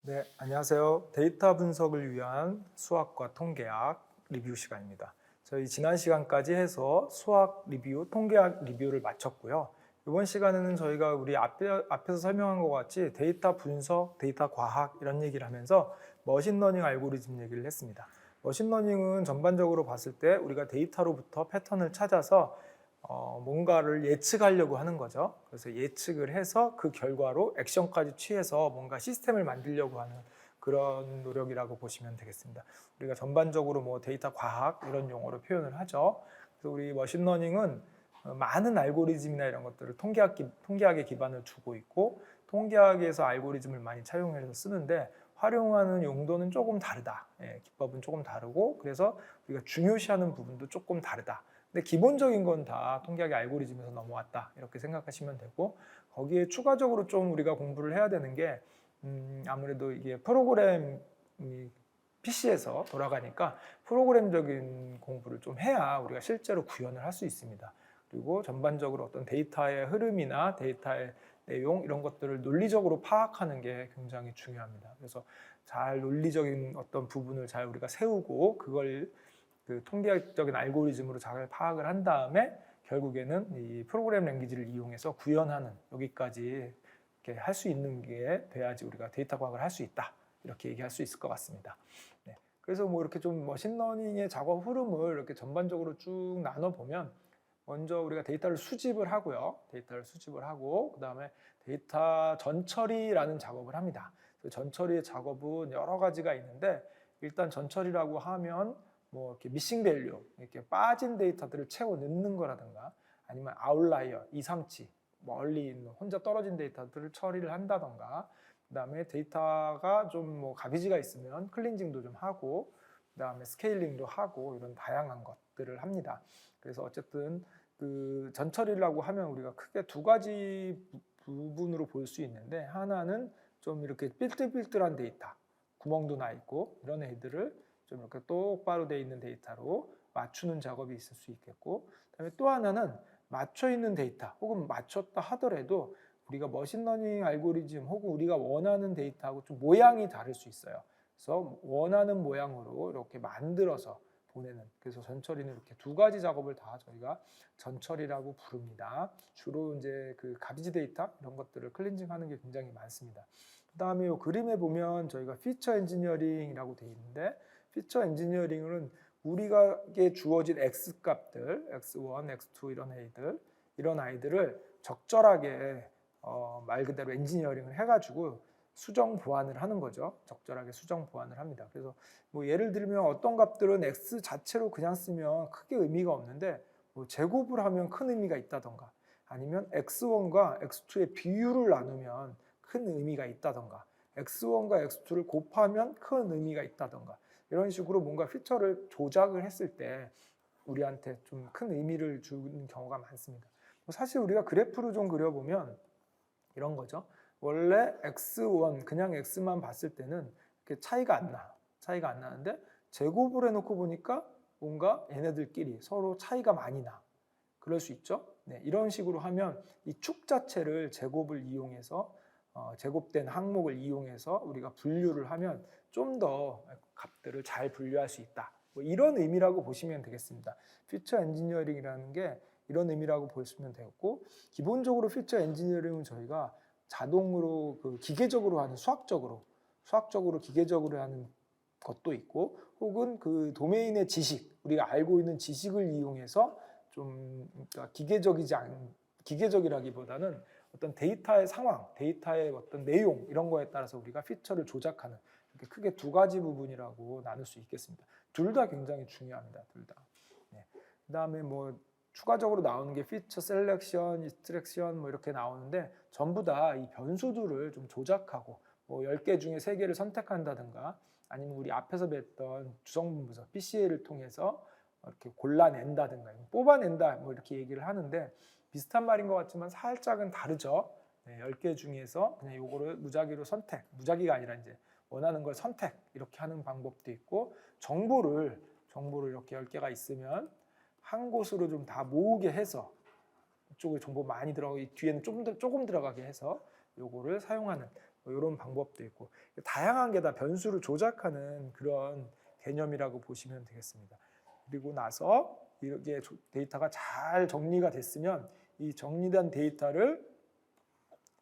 네, 안녕하세요. 데이터 분석을 위한 수학과 통계학 리뷰 시간입니다. 저희 지난 시간까지 해서 수학 리뷰, 통계학 리뷰를 마쳤고요. 이번 시간에는 저희가 우리 앞에서 설명한 것 같이 데이터 분석, 데이터 과학 이런 얘기를 하면서 머신러닝 알고리즘 얘기를 했습니다. 머신러닝은 전반적으로 봤을 때 우리가 데이터로부터 패턴을 찾아서 뭔가를 예측하려고 하는 거죠. 그래서 예측을 해서 그 결과로 액션까지 취해서 뭔가 시스템을 만들려고 하는 그런 노력이라고 보시면 되겠습니다. 우리가 전반적으로 뭐 데이터 과학 이런 용어로 표현을 하죠. 그래서 우리 머신러닝은 많은 알고리즘이나 이런 것들을 통계학에 기반을 두고 있고 통계학에서 알고리즘을 많이 차용해서 쓰는데 활용하는 용도는 조금 다르다. 기법은 조금 다르고 그래서 우리가 중요시하는 부분도 조금 다르다. 근데 기본적인 건 다 통계학의 알고리즘에서 넘어왔다 이렇게 생각하시면 되고 거기에 추가적으로 좀 우리가 공부를 해야 되는 게 아무래도 이게 프로그램이 PC에서 돌아가니까 프로그램적인 공부를 좀 해야 우리가 실제로 구현을 할 수 있습니다. 그리고 전반적으로 어떤 데이터의 흐름이나 데이터의 내용 이런 것들을 논리적으로 파악하는 게 굉장히 중요합니다. 그래서 잘 논리적인 어떤 부분을 잘 우리가 세우고 그걸 그 통계학적인 알고리즘으로 잘 파악을 한 다음에 결국에는 이 프로그램 랭귀지를 이용해서 구현하는 여기까지 이렇게 할 수 있는 게 돼야지 우리가 데이터 과학을 할 수 있다 이렇게 얘기할 수 있을 것 같습니다. 네. 그래서 뭐 이렇게 좀 머신러닝의 작업 흐름을 이렇게 전반적으로 쭉 나눠 보면 먼저 우리가 데이터를 수집을 하고요. 데이터를 수집을 하고 그다음에 데이터 전처리라는 작업을 합니다. 전처리의 작업은 여러 가지가 있는데 일단 전처리라고 하면 뭐 이렇게 미싱 밸류, 이렇게 빠진 데이터들을 채워 넣는 거라든가 아니면 아웃라이어, 이상치, 멀리 있는 혼자 떨어진 데이터들을 처리를 한다던가 그다음에 데이터가 좀 뭐 가비지가 있으면 클린징도 좀 하고 그다음에 스케일링도 하고 이런 다양한 것들을 합니다. 그래서 어쨌든 그 전처리라고 하면 우리가 크게 두 가지 부분으로 볼 수 있는데 하나는 좀 이렇게 삘뜰삘뜰한 데이터, 구멍도 나 있고 이런 애들을 좀 이렇게 똑바로 돼 있는 데이터로 맞추는 작업이 있을 수 있겠고 그다음에 또 하나는 맞춰 있는 데이터 혹은 맞췄다 하더라도 우리가 머신러닝 알고리즘 혹은 우리가 원하는 데이터하고 좀 모양이 다를 수 있어요. 그래서 원하는 모양으로 이렇게 만들어서 보내는 그래서 전처리는 이렇게 두 가지 작업을 다 저희가 전처리라고 부릅니다. 주로 이제 그 가비지 데이터 이런 것들을 클렌징하는 게 굉장히 많습니다. 그다음에 이 그림에 보면 저희가 피처 엔지니어링이라고 되어 있는데 피처 엔지니어링은 우리가게 주어진 x 값들, x1, x2 이런 아이들을 적절하게 말 그대로 엔지니어링을 해가지고 수정 보완을 하는 거죠. 적절하게 수정 보완을 합니다. 그래서 뭐 예를 들면 어떤 값들은 x 자체로 그냥 쓰면 크게 의미가 없는데 뭐 제곱을 하면 큰 의미가 있다던가 아니면 x1과 x2의 비율을 나누면 큰 의미가 있다던가 x1과 x2를 곱하면 큰 의미가 있다던가 이런 식으로 뭔가 피처를 조작을 했을 때 우리한테 좀 큰 의미를 주는 경우가 많습니다. 사실 우리가 그래프로 좀 그려보면 이런 거죠. 원래 x1 그냥 x만 봤을 때는 이렇게 차이가 안 나. 차이가 안 나는데 제곱을 해놓고 보니까 뭔가 얘네들끼리 서로 차이가 많이 나. 그럴 수 있죠. 네, 이런 식으로 하면 이 축 자체를 제곱을 이용해서 제곱된 항목을 이용해서 우리가 분류를 하면 좀 더 값들을 잘 분류할 수 있다. 뭐 이런 의미라고 보시면 되겠습니다. 피처 엔지니어링이라는 게 이런 의미라고 보시면 되겠고 기본적으로 피처 엔지니어링은 저희가 자동으로 그 기계적으로 하는 수학적으로 기계적으로 하는 것도 있고 혹은 그 도메인의 지식 우리가 알고 있는 지식을 이용해서 좀 그러니까 기계적이라기보다는 어떤 데이터의 상황, 데이터의 어떤 내용 이런 거에 따라서 우리가 피처를 조작하는 이렇게 크게 두 가지 부분이라고 나눌 수 있겠습니다. 둘 다 굉장히 중요합니다. 둘 다. 네. 그다음에 뭐 추가적으로 나오는 게 피처 셀렉션, 익스트랙션 뭐 이렇게 나오는데 전부 다 이 변수들을 좀 조작하고 뭐 10개 중에 3개를 선택한다든가 아니면 우리 앞에서 뵀던 주성분 분석, PCA를 통해서 이렇게 골라낸다든가 뽑아낸다 뭐 이렇게 얘기를 하는데 비슷한 말인 것 같지만 살짝은 다르죠. 네, 10개 중에서 그냥 요거를 무작위로 선택, 무작위가 아니라 이제 원하는 걸 선택 이렇게 하는 방법도 있고 정보를 이렇게 10개가 있으면 한 곳으로 좀 다 모으게 해서 이쪽에 정보 많이 들어가고 뒤에는 조금 들어가게 해서 요거를 사용하는 뭐 이런 방법도 있고 다양한 게 다 변수를 조작하는 그런 개념이라고 보시면 되겠습니다. 그리고 나서 이렇게 데이터가 잘 정리가 됐으면 이 정리된 데이터를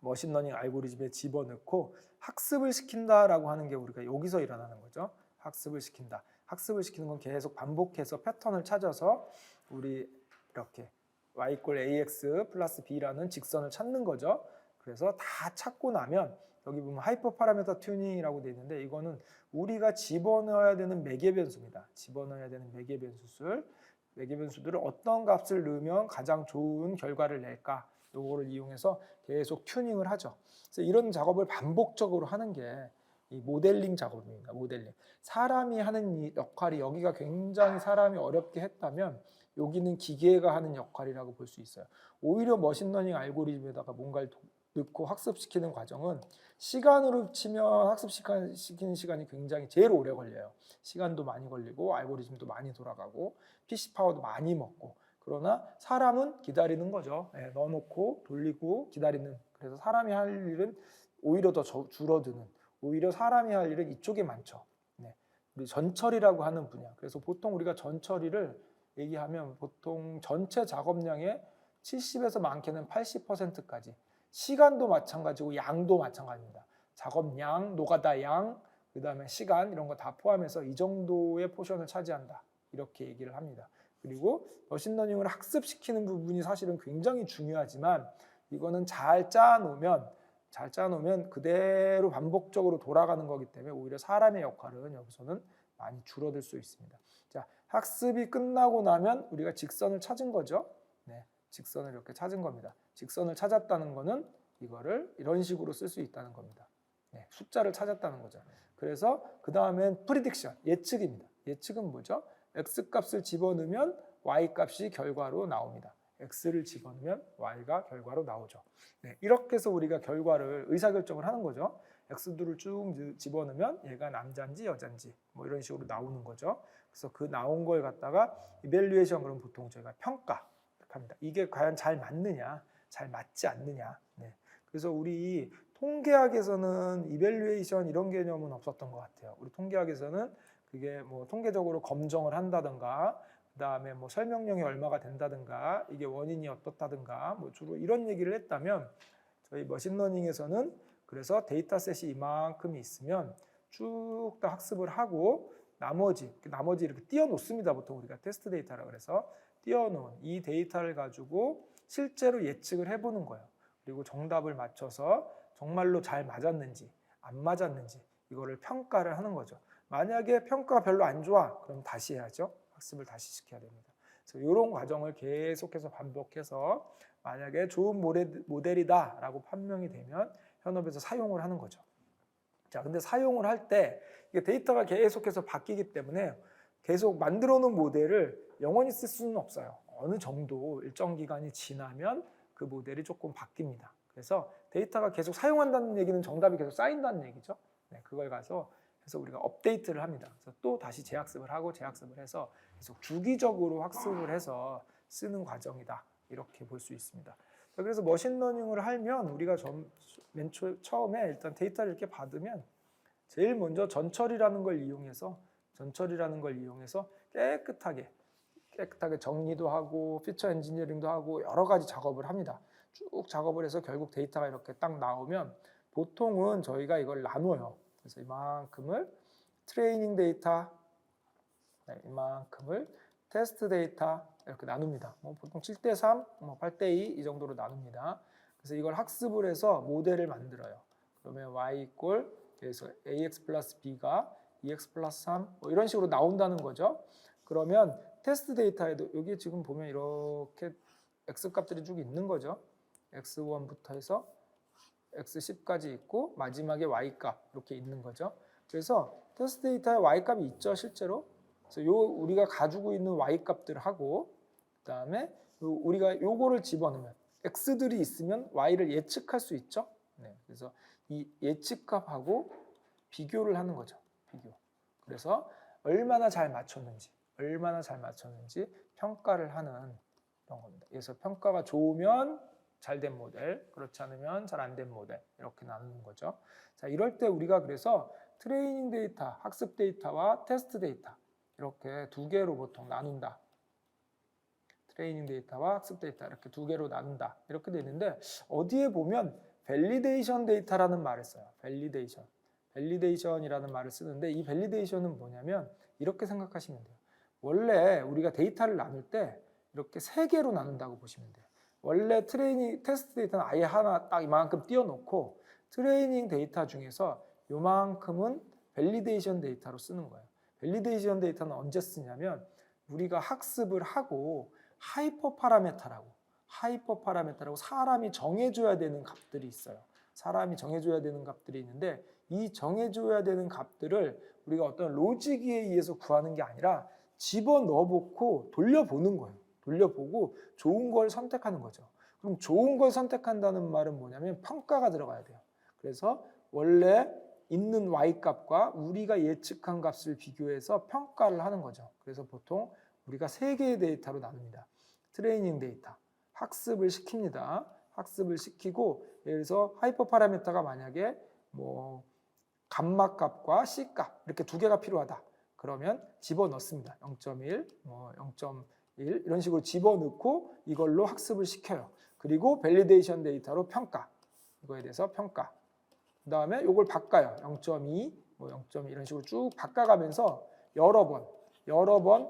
머신러닝 알고리즘에 집어넣고 학습을 시킨다라고 하는 게 우리가 여기서 일어나는 거죠. 학습을 시킨다. 학습을 시키는 건 계속 반복해서 패턴을 찾아서 우리 이렇게 y = ax 플러스 b라는 직선을 찾는 거죠. 그래서 다 찾고 나면 여기 보면 하이퍼 파라미터 튜닝이라고 되어 있는데 이거는 우리가 집어넣어야 되는 매개 변수입니다. 집어넣어야 되는 매개 변수들, 매개 변수들을 어떤 값을 넣으면 가장 좋은 결과를 낼까? 요거를 이용해서 계속 튜닝을 하죠. 그래서 이런 작업을 반복적으로 하는 게 이 모델링 작업입니다. 모델링. 사람이 하는 이 역할이 여기가 굉장히 사람이 어렵게 했다면 여기는 기계가 하는 역할이라고 볼 수 있어요. 오히려 머신러닝 알고리즘에다가 뭔가를 넣고 학습시키는 과정은 시간으로 치면 학습시키는 시간이 굉장히 제일 오래 걸려요. 시간도 많이 걸리고 알고리즘도 많이 돌아가고 PC 파워도 많이 먹고 그러나 사람은 기다리는 거죠. 네, 넣어놓고 돌리고 기다리는. 그래서 사람이 할 일은 오히려 더 줄어드는. 오히려 사람이 할 일은 이쪽에 많죠. 네, 우리 전처리라고 하는 분야. 그래서 보통 우리가 전처리를 얘기하면 보통 전체 작업량의 70에서 많게는 80%까지 시간도 마찬가지고 양도 마찬가지입니다. 작업량, 노가다 양, 그 다음에 시간 이런 거 다 포함해서 이 정도의 포션을 차지한다. 이렇게 얘기를 합니다. 그리고 머신러닝을 학습시키는 부분이 사실은 굉장히 중요하지만 이거는 잘 짜놓으면 그대로 반복적으로 돌아가는 거기 때문에 오히려 사람의 역할은 여기서는 많이 줄어들 수 있습니다. 자, 학습이 끝나고 나면 우리가 직선을 찾은 거죠. 네, 직선을 이렇게 찾은 겁니다. 직선을 찾았다는 거는 이거를 이런 식으로 쓸 수 있다는 겁니다. 네, 숫자를 찾았다는 거죠. 그래서 그 다음엔 프리딕션, 예측입니다. 예측은 뭐죠? x값을 집어넣으면 y값이 결과로 나옵니다. x를 집어넣으면 y가 결과로 나오죠. 네, 이렇게 해서 우리가 결과를 의사결정을 하는 거죠. x들을 쭉 집어넣으면 얘가 남자인지 여자인지 뭐 이런 식으로 나오는 거죠. 그래서 그 나온 걸 갖다가 이밸류에이션 그럼 보통 저희가 평가 합니다. 이게 과연 잘 맞느냐, 잘 맞지 않느냐. 네. 그래서 우리 통계학에서는 이밸류에이션 이런 개념은 없었던 것 같아요. 우리 통계학에서는 그게 뭐 통계적으로 검정을 한다든가 그다음에 뭐 설명령이 얼마가 된다든가 이게 원인이 어떻다든가 뭐 주로 이런 얘기를 했다면 저희 머신러닝에서는 그래서 데이터셋이 이만큼이 있으면 쭉 다 학습을 하고 나머지 이렇게 띄워놓습니다. 보통 우리가 테스트 데이터라고 해서 띄워놓은 이 데이터를 가지고 실제로 예측을 해보는 거예요. 그리고 정답을 맞춰서 정말로 잘 맞았는지 안 맞았는지 이거를 평가를 하는 거죠. 만약에 평가가 별로 안 좋아 그럼 다시 해야죠. 학습을 다시 시켜야 됩니다. 그래서 이런 과정을 계속해서 반복해서 만약에 좋은 모델이다 라고 판명이 되면 현업에서 사용을 하는 거죠. 자, 근데 사용을 할 때 이게 데이터가 계속해서 바뀌기 때문에 계속 만들어 놓은 모델을 영원히 쓸 수는 없어요. 어느 정도 일정 기간이 지나면 그 모델이 조금 바뀝니다. 그래서 데이터가 계속 사용한다는 얘기는 정답이 계속 쌓인다는 얘기죠. 네, 그걸 가서 해서 우리가 업데이트를 합니다. 그래서 또 다시 재학습을 하고 재학습을 해서 계속 주기적으로 학습을 해서 쓰는 과정이다. 이렇게 볼 수 있습니다. 그래서 머신러닝을 하면 우리가 맨 처음에 일단 데이터를 이렇게 받으면 제일 먼저 전처리라는 걸 이용해서 깨끗하게 정리도 하고 피처 엔지니어링도 하고 여러 가지 작업을 합니다. 쭉 작업을 해서 결국 데이터가 이렇게 딱 나오면 보통은 저희가 이걸 나눠요. 그래서 이만큼을 트레이닝 데이터, 이만큼을 테스트 데이터 이렇게 나눕니다. 보통 7:3, 8:2 이 정도로 나눕니다. 그래서 이걸 학습을 해서 모델을 만들어요. 그러면 y 그래서 ax 플러스 b가 2x 플러스 3 이런 식으로 나온다는 거죠. 그러면 테스트 데이터에도 여기 지금 보면 이렇게 x 값들이 쭉 있는 거죠. x1부터 해서 x10까지 있고 마지막에 y값 이렇게 있는 거죠. 그래서 테스트 데이터에 y값이 있죠, 실제로. 그래서 우리가 가지고 있는 y값들하고 그다음에 우리가 요거를 집어넣으면 x들이 있으면 y를 예측할 수 있죠. 네, 그래서 이 예측값하고 비교를 하는 거죠. 비교. 그래서 얼마나 잘 맞췄는지 평가를 하는 그런 겁니다. 그래서 평가가 좋으면 잘 된 모델, 그렇지 않으면 잘 안 된 모델 이렇게 나누는 거죠. 자, 이럴 때 우리가 그래서 트레이닝 데이터, 학습 데이터와 테스트 데이터 이렇게 두 개로 보통 나눈다. 트레이닝 데이터와 학습 데이터 이렇게 두 개로 나눈다. 이렇게 되는데 어디에 보면 밸리데이션 데이터라는 말을 써요. 밸리데이션. 밸리데이션이라는 말을 쓰는데 이 밸리데이션은 뭐냐면 이렇게 생각하시면 돼요. 원래 우리가 데이터를 나눌 때 이렇게 세 개로 나눈다고 보시면 돼요. 원래 트레이닝 테스트 데이터는 아예 하나 딱 이만큼 띄워놓고 트레이닝 데이터 중에서 요만큼은 밸리데이션 데이터로 쓰는 거예요. 밸리데이션 데이터는 언제 쓰냐면 우리가 학습을 하고 하이퍼 파라메터라고 사람이 정해줘야 되는 값들이 있어요. 사람이 정해줘야 되는 값들이 있는데 이 정해줘야 되는 값들을 우리가 어떤 로직에 의해서 구하는 게 아니라 집어넣어보고 돌려보는 거예요. 돌려보고 좋은 걸 선택하는 거죠. 그럼 좋은 걸 선택한다는 말은 뭐냐면 평가가 들어가야 돼요. 그래서 원래 있는 y값과 우리가 예측한 값을 비교해서 평가를 하는 거죠. 그래서 보통 우리가 세 개의 데이터로 나눕니다. 트레이닝 데이터, 학습을 시킵니다. 학습을 시키고 예를 들어서 하이퍼 파라미터가 만약에 뭐 감마 값과 C 값 이렇게 두 개가 필요하다. 그러면 집어넣습니다. 0.1, 뭐 0.1 이런 식으로 집어넣고 이걸로 학습을 시켜요. 그리고 밸리데이션 데이터로 평가. 이거에 대해서 평가. 그 다음에 이걸 바꿔요. 0.2, 뭐 0.2 이런 식으로 쭉 바꿔가면서 여러 번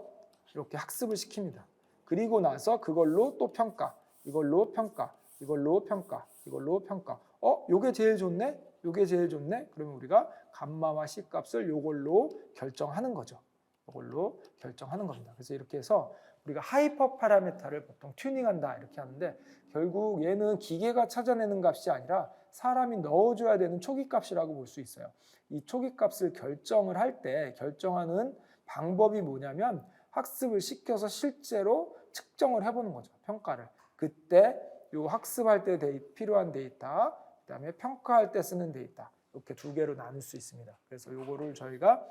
이렇게 학습을 시킵니다. 그리고 나서 그걸로 또 평가, 이걸로 평가, 이걸로 평가, 이걸로 평가. 요게 제일 좋네? 요게 제일 좋네? 그러면 우리가 감마와 C 값을 요걸로 결정하는 거죠. 요걸로 결정하는 겁니다. 그래서 이렇게 해서 우리가 하이퍼 파라미터를 보통 튜닝한다 이렇게 하는데 결국 얘는 기계가 찾아내는 값이 아니라 사람이 넣어줘야 되는 초기 값이라고 볼 수 있어요. 이 초기 값을 결정을 할 때 결정하는 방법이 뭐냐면 학습을 시켜서 실제로 측정을 해보는 거죠. 평가를. 그때 요 학습할 때 필요한 데이터, 그다음에 평가할 때 쓰는 데이터 이렇게 두 개로 나눌 수 있습니다. 그래서 요거를 저희가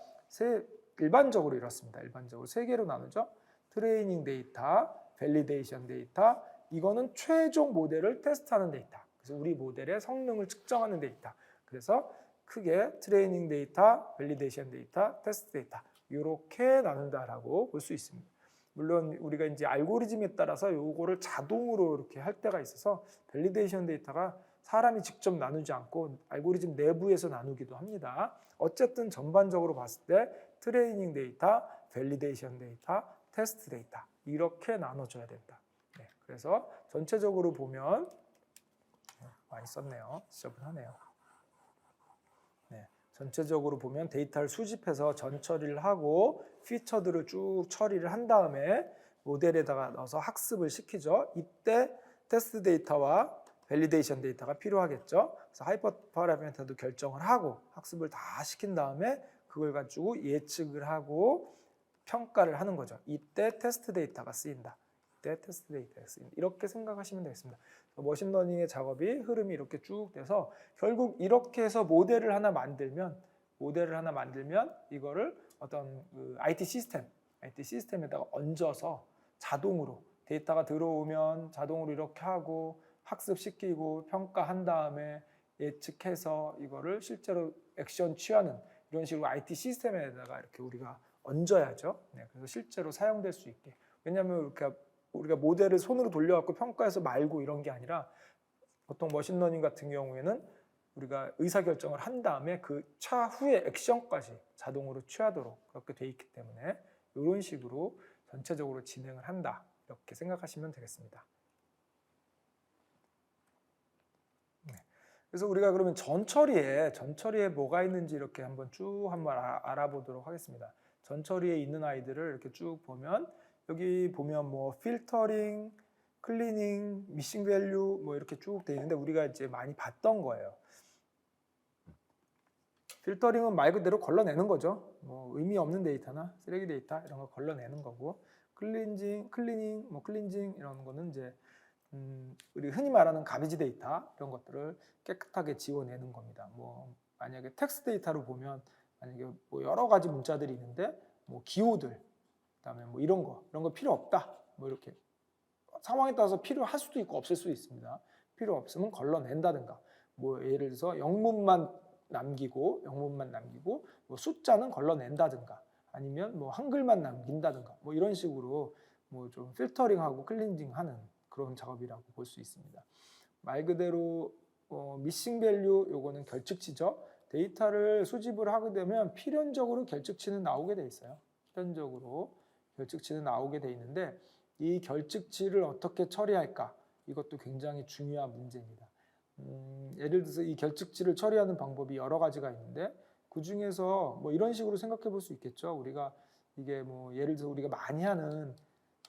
일반적으로 이렇습니다. 일반적으로 세 개로 나누죠. 트레이닝 데이터, 밸리데이션 데이터, 이거는 최종 모델을 테스트하는 데이터. 그래서 우리 모델의 성능을 측정하는 데이터. 그래서 크게 트레이닝 데이터, 밸리데이션 데이터, 테스트 데이터 이렇게 나눈다라고 볼 수 있습니다. 물론 우리가 이제 알고리즘에 따라서 요거를 자동으로 이렇게 할 때가 있어서 밸리데이션 데이터가 사람이 직접 나누지 않고 알고리즘 내부에서 나누기도 합니다. 어쨌든 전반적으로 봤을 때 트레이닝 데이터, 밸리데이션 데이터, 테스트 데이터 이렇게 나눠줘야 된다. 네, 그래서 전체적으로 보면 많이 썼네요. 지저분하네요. 네, 전체적으로 보면 데이터를 수집해서 전 처리를 하고 피처들을 쭉 처리를 한 다음에 모델에다가 넣어서 학습을 시키죠. 이때 테스트 데이터와 밸리데이션 데이터가 필요하겠죠. 그래서 하이퍼 파라미터도 결정을 하고 학습을 다 시킨 다음에 그걸 가지고 예측을 하고 평가를 하는 거죠. 이때 테스트 데이터가 쓰인다. 이때 테스트 데이터가 쓰인다. 이렇게 생각하시면 되겠습니다. 머신러닝의 작업이 흐름이 이렇게 쭉 돼서 결국 이렇게 해서 모델을 하나 만들면 이거를 어떤 IT 시스템에다가 얹어서 자동으로 데이터가 들어오면 자동으로 이렇게 하고 학습시키고 평가한 다음에 예측해서 이거를 실제로 액션 취하는 이런 식으로 IT 시스템에다가 이렇게 우리가 얹어야죠. 네, 그래서 실제로 사용될 수 있게. 왜냐하면 우리가 모델을 손으로 돌려갖고 평가해서 말고 이런 게 아니라 보통 머신러닝 같은 경우에는 우리가 의사결정을 한 다음에 그 차후에 액션까지 자동으로 취하도록 그렇게 돼 있기 때문에 이런 식으로 전체적으로 진행을 한다. 이렇게 생각하시면 되겠습니다. 네. 그래서 우리가 그러면 전처리에 뭐가 있는지 이렇게 한번 알아보도록 하겠습니다. 전처리에 있는 아이들을 이렇게 쭉 보면 여기 보면 뭐 필터링, 클리닝, 미싱 밸류 뭐 이렇게 쭉 돼 있는데 우리가 이제 많이 봤던 거예요. 필터링은 말 그대로 걸러내는 거죠. 뭐 의미 없는 데이터나 쓰레기 데이터 이런 거 걸러내는 거고, 클리닝 이런 거는 이제 우리 흔히 말하는 가비지 데이터 이런 것들을 깨끗하게 지워내는 겁니다. 뭐 만약에 텍스트 데이터로 보면 만약에 뭐 여러 가지 문자들이 있는데 뭐 기호들 그다음에 뭐 이런 거 필요 없다. 뭐 이렇게 상황에 따라서 필요할 수도 있고 없을 수도 있습니다. 필요 없으면 걸러낸다든가, 뭐 예를 들어서 영문만 남기고 뭐 숫자는 걸러낸다든가, 아니면 뭐 한글만 남긴다든가, 뭐 이런 식으로 뭐 좀 필터링하고 클렌징하는 그런 작업이라고 볼 수 있습니다. 말 그대로 미싱 밸류, 요거는 결측치죠. 데이터를 수집을 하게 되면 필연적으로 결측치는 나오게 돼 있어요. 필연적으로 결측치는 나오게 돼 있는데, 이 결측치를 어떻게 처리할까? 이것도 굉장히 중요한 문제입니다. 예를 들어서 이 결측치를 처리하는 방법이 여러 가지가 있는데, 그 중에서 뭐 이런 식으로 생각해 볼 수 있겠죠. 우리가 이게 뭐 예를 들어서 우리가 많이 하는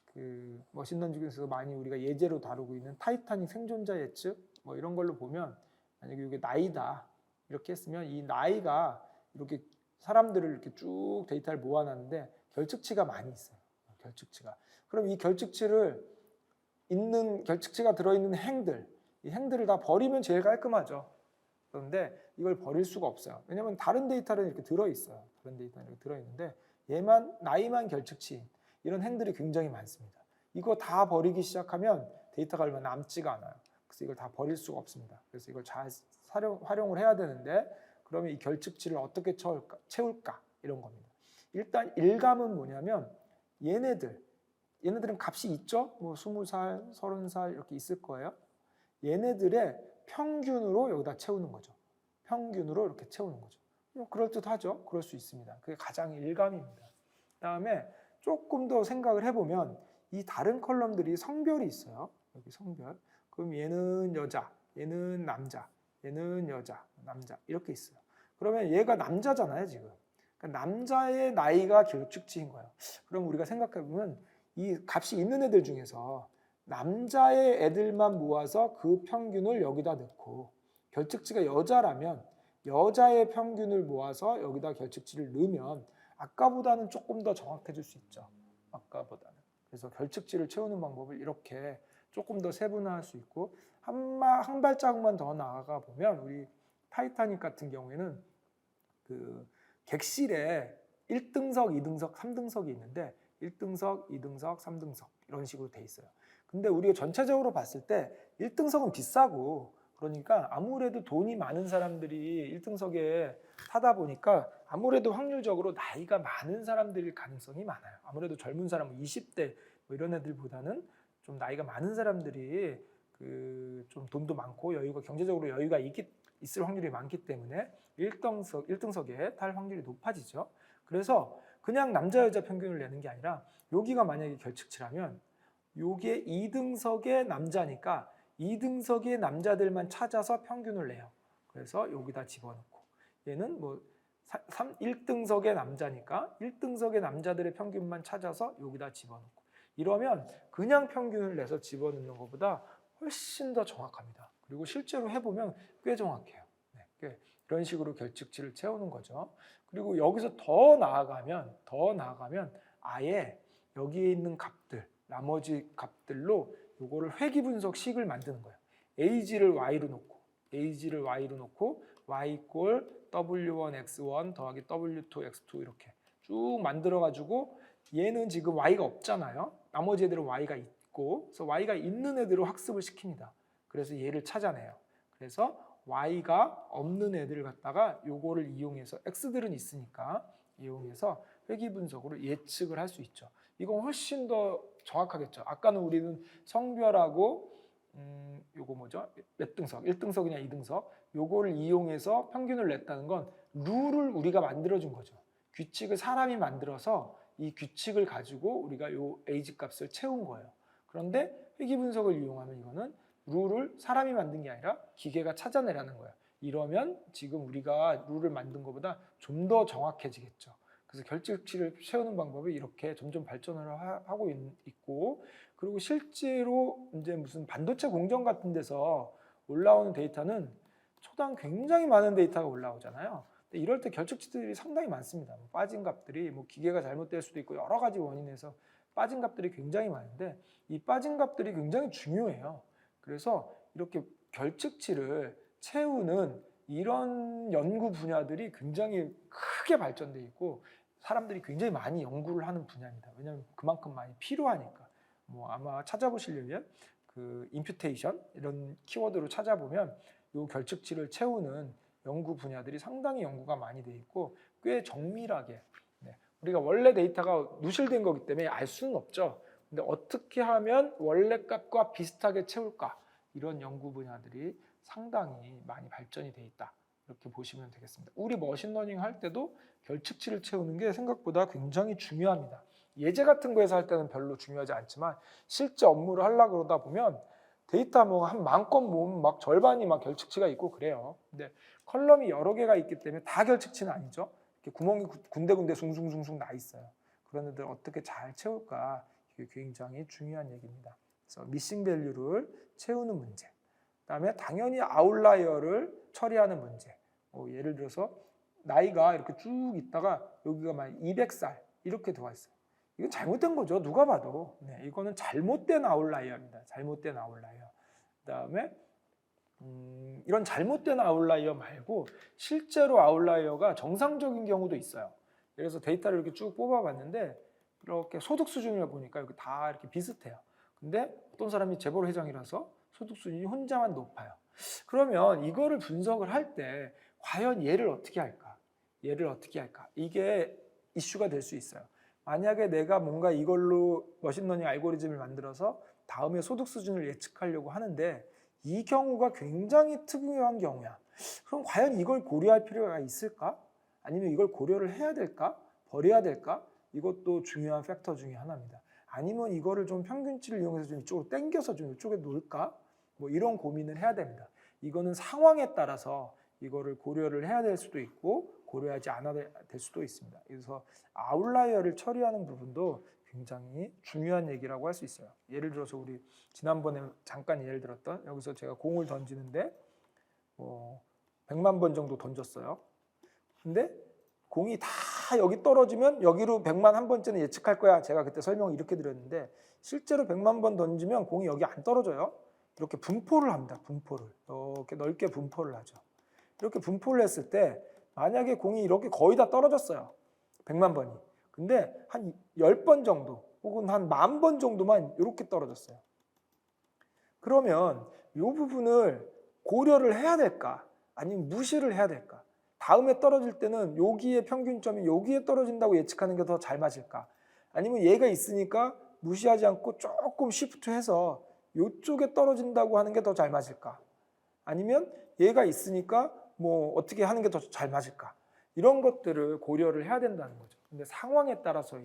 그 머신러닝 중에서 많이 우리가 예제로 다루고 있는 타이타닉 생존자 예측, 뭐 이런 걸로 보면, 만약에 이게 나이다 이렇게 했으면, 이 나이가 이렇게 사람들을 이렇게 쭉 데이터를 모아놨는데 결측치가 많이 있어요. 결측치가. 그럼 이 결측치가 들어있는 행들, 이 행들을 다 버리면 제일 깔끔하죠. 그런데 이걸 버릴 수가 없어요. 왜냐하면 다른 데이터는 이렇게 들어있어요. 다른 데이터는 이렇게 들어있는데, 나이만 결측치, 이런 행들이 굉장히 많습니다. 이거 다 버리기 시작하면 데이터가 얼마 남지가 않아요. 그래서 이걸 다 버릴 수가 없습니다. 그래서 이걸 잘 활용을 해야 되는데, 그러면 이 결측치를 어떻게 채울까? 이런 겁니다. 일단 일감은 뭐냐면, 얘네들은 값이 있죠? 뭐 20살, 30살 이렇게 있을 거예요. 얘네들의 평균으로 여기다 채우는 거죠. 평균으로 이렇게 채우는 거죠. 그럴듯하죠? 그럴 수 있습니다. 그게 가장 일감입니다. 그다음에 조금 더 생각을 해보면, 이 다른 컬럼들이 성별이 있어요. 여기 성별. 그럼 얘는 여자, 얘는 남자, 얘는 여자, 남자 이렇게 있어요. 그러면 얘가 남자잖아요, 지금. 그러니까 남자의 나이가 결측치인 거예요. 그럼 우리가 생각해보면 이 값이 있는 애들 중에서 남자의 애들만 모아서 그 평균을 여기다 넣고, 결측치가 여자라면 여자의 평균을 모아서 여기다 결측치를 넣으면 아까보다는 조금 더 정확해질 수 있죠. 아까보다는. 그래서 결측치를 채우는 방법을 이렇게 조금 더 세분화할 수 있고, 한 발자국만 더 나아가 보면 우리 타이타닉 같은 경우에는 그 객실에 1등석, 2등석, 3등석이 있는데 1등석, 2등석, 3등석 이런 식으로 돼 있어요. 근데 우리가 전체적으로 봤을 때 1등석은 비싸고, 그러니까 아무래도 돈이 많은 사람들이 1등석에 타다 보니까 아무래도 확률적으로 나이가 많은 사람들일 가능성이 많아요. 아무래도 젊은 사람, 20대 뭐 이런 애들보다는 좀 나이가 많은 사람들이 좀 돈도 많고 경제적으로 여유가 있을 확률이 많기 때문에 1등석에 탈 확률이 높아지죠. 그래서 그냥 남자 여자 평균을 내는 게 아니라, 여기가 만약에 결측치라면 요게 2등석의 남자니까 2등석의 남자들만 찾아서 평균을 내요. 그래서 여기다 집어넣고, 얘는 뭐 1등석의 남자니까 1등석의 남자들의 평균만 찾아서 여기다 집어넣고, 이러면 그냥 평균을 내서 집어넣는 것보다 훨씬 더 정확합니다. 그리고 실제로 해보면 꽤 정확해요. 네, 이런 식으로 결측치를 채우는 거죠. 그리고 여기서 더 나아가면 아예 여기에 있는 값들, 나머지 값들로 요거를 회귀 분석식을 만드는 거예요. age를 y로 놓고 y 이꼴 w1x1 더하기 w2x2 이렇게 쭉 만들어 가지고, 얘는 지금 y가 없잖아요. 나머지 애들은 y가 있고, 그래서 y가 있는 애들을 학습을 시킵니다. 그래서 얘를 찾아내요. 그래서 y가 없는 애들을 갖다가 요거를 이용해서, x들은 있으니까 이용해서 회귀 분석으로 예측을 할 수 있죠. 이건 훨씬 더 정확하겠죠. 아까는 우리는 성별하고 요거 뭐죠? 몇 등석, 1등석이냐 2등석, 요거를 이용해서 평균을 냈다는 건 룰을 우리가 만들어준 거죠. 규칙을 사람이 만들어서 이 규칙을 가지고 우리가 요 에이지 값을 채운 거예요. 그런데 회귀 분석을 이용하면 이거는 룰을 사람이 만든 게 아니라 기계가 찾아내라는 거예요. 이러면 지금 우리가 룰을 만든 것보다 좀 더 정확해지겠죠. 그래서 결측치를 채우는 방법이 이렇게 점점 발전을 하고 있고, 그리고 실제로 이제 무슨 반도체 공정 같은 데서 올라오는 데이터는 초당 굉장히 많은 데이터가 올라오잖아요. 근데 이럴 때 결측치들이 상당히 많습니다. 빠진 값들이 기계가 잘못될 수도 있고 여러 가지 원인에서 빠진 값들이 굉장히 많은데, 이 빠진 값들이 굉장히 중요해요. 그래서 이렇게 결측치를 채우는 이런 연구 분야들이 굉장히 크게 발전돼 있고, 사람들이 굉장히 많이 연구를 하는 분야입니다. 왜냐하면 그만큼 많이 필요하니까. 아마 찾아보시려면 그 임퓨테이션 이런 키워드로 찾아보면 이 결측치를 채우는 연구 분야들이 상당히 연구가 많이 돼 있고 꽤 정밀하게 우리가 원래 데이터가 누실된 거기 때문에 알 수는 없죠. 근데 어떻게 하면 원래 값과 비슷하게 채울까? 이런 연구 분야들이 상당히 많이 발전이 돼 있다. 이렇게 보시면 되겠습니다. 우리 머신러닝 할 때도 결측치를 채우는 게 생각보다 굉장히 중요합니다. 예제 같은 거에서 할 때는 별로 중요하지 않지만 실제 업무를 하려고 그러다 보면 데이터 뭐 한 10,000건 모으면 막 절반이 막 결측치가 있고 그래요. 근데 컬럼이 여러 개가 있기 때문에 다 결측치는 아니죠. 이렇게 구멍이 군데군데 숭숭숭숭 나 있어요. 그런 애들 어떻게 잘 채울까? 이게 굉장히 중요한 얘기입니다. 그래서 미싱 밸류를 채우는 문제. 그다음에 당연히 아웃라이어를 처리하는 문제. 예를 들어서 나이가 이렇게 쭉 있다가 여기가 막 200살 이렇게 들어와 있어요. 이건 잘못된 거죠. 누가 봐도. 네, 이거는 잘못된 아웃라이어입니다. 잘못된 아웃라이어. 그다음에 이런 잘못된 아웃라이어 말고 실제로 아웃라이어가 정상적인 경우도 있어요. 그래서 데이터를 이렇게 쭉 뽑아봤는데 이렇게 소득 수준을 보니까 여기 다 이렇게 비슷해요. 근데 어떤 사람이 재벌 회장이라서 소득 수준이 혼자만 높아요. 그러면 이거를 분석을 할 때 과연 얘를 어떻게 할까? 얘를 어떻게 할까? 이게 이슈가 될 수 있어요. 만약에 내가 뭔가 이걸로 머신러닝 알고리즘을 만들어서 다음에 소득 수준을 예측하려고 하는데 이 경우가 굉장히 특이한 경우야. 그럼 과연 이걸 고려할 필요가 있을까? 아니면 이걸 고려를 해야 될까? 버려야 될까? 이것도 중요한 팩터 중에 하나입니다. 아니면 이거를 좀 평균치를 이용해서 좀 이쪽으로 당겨서 좀 이쪽에 놓을까? 뭐 이런 고민을 해야 됩니다. 이거는 상황에 따라서 이거를 고려를 해야 될 수도 있고 고려하지 않아야 될 수도 있습니다. 그래서 아웃라이어를 처리하는 부분도 굉장히 중요한 얘기라고 할 수 있어요. 예를 들어서 우리 지난번에 잠깐 예를 들었던 여기서 제가 공을 던지는데 100만 번 정도 던졌어요. 근데 공이 다 여기 떨어지면 여기로 100만 한 번째는 예측할 거야. 제가 그때 설명을 이렇게 드렸는데 실제로 100만 번 던지면 공이 여기 안 떨어져요. 이렇게 분포를 합니다. 분포를. 이렇게 넓게 분포를 하죠. 이렇게 분포를 했을 때 만약에 공이 이렇게 거의 다 떨어졌어요. 100만 번이. 근데 한 10번 정도 혹은 한 10,000번 정도만 이렇게 떨어졌어요. 그러면 이 부분을 고려를 해야 될까? 아니면 무시를 해야 될까? 다음에 떨어질 때는 여기에 평균점이 여기에 떨어진다고 예측하는 게 더 잘 맞을까? 아니면 얘가 있으니까 무시하지 않고 조금 시프트해서 이쪽에 떨어진다고 하는 게 더 잘 맞을까? 아니면 얘가 있으니까 뭐 어떻게 하는 게 더 잘 맞을까? 이런 것들을 고려를 해야 된다는 거죠. 근데 상황에 따라서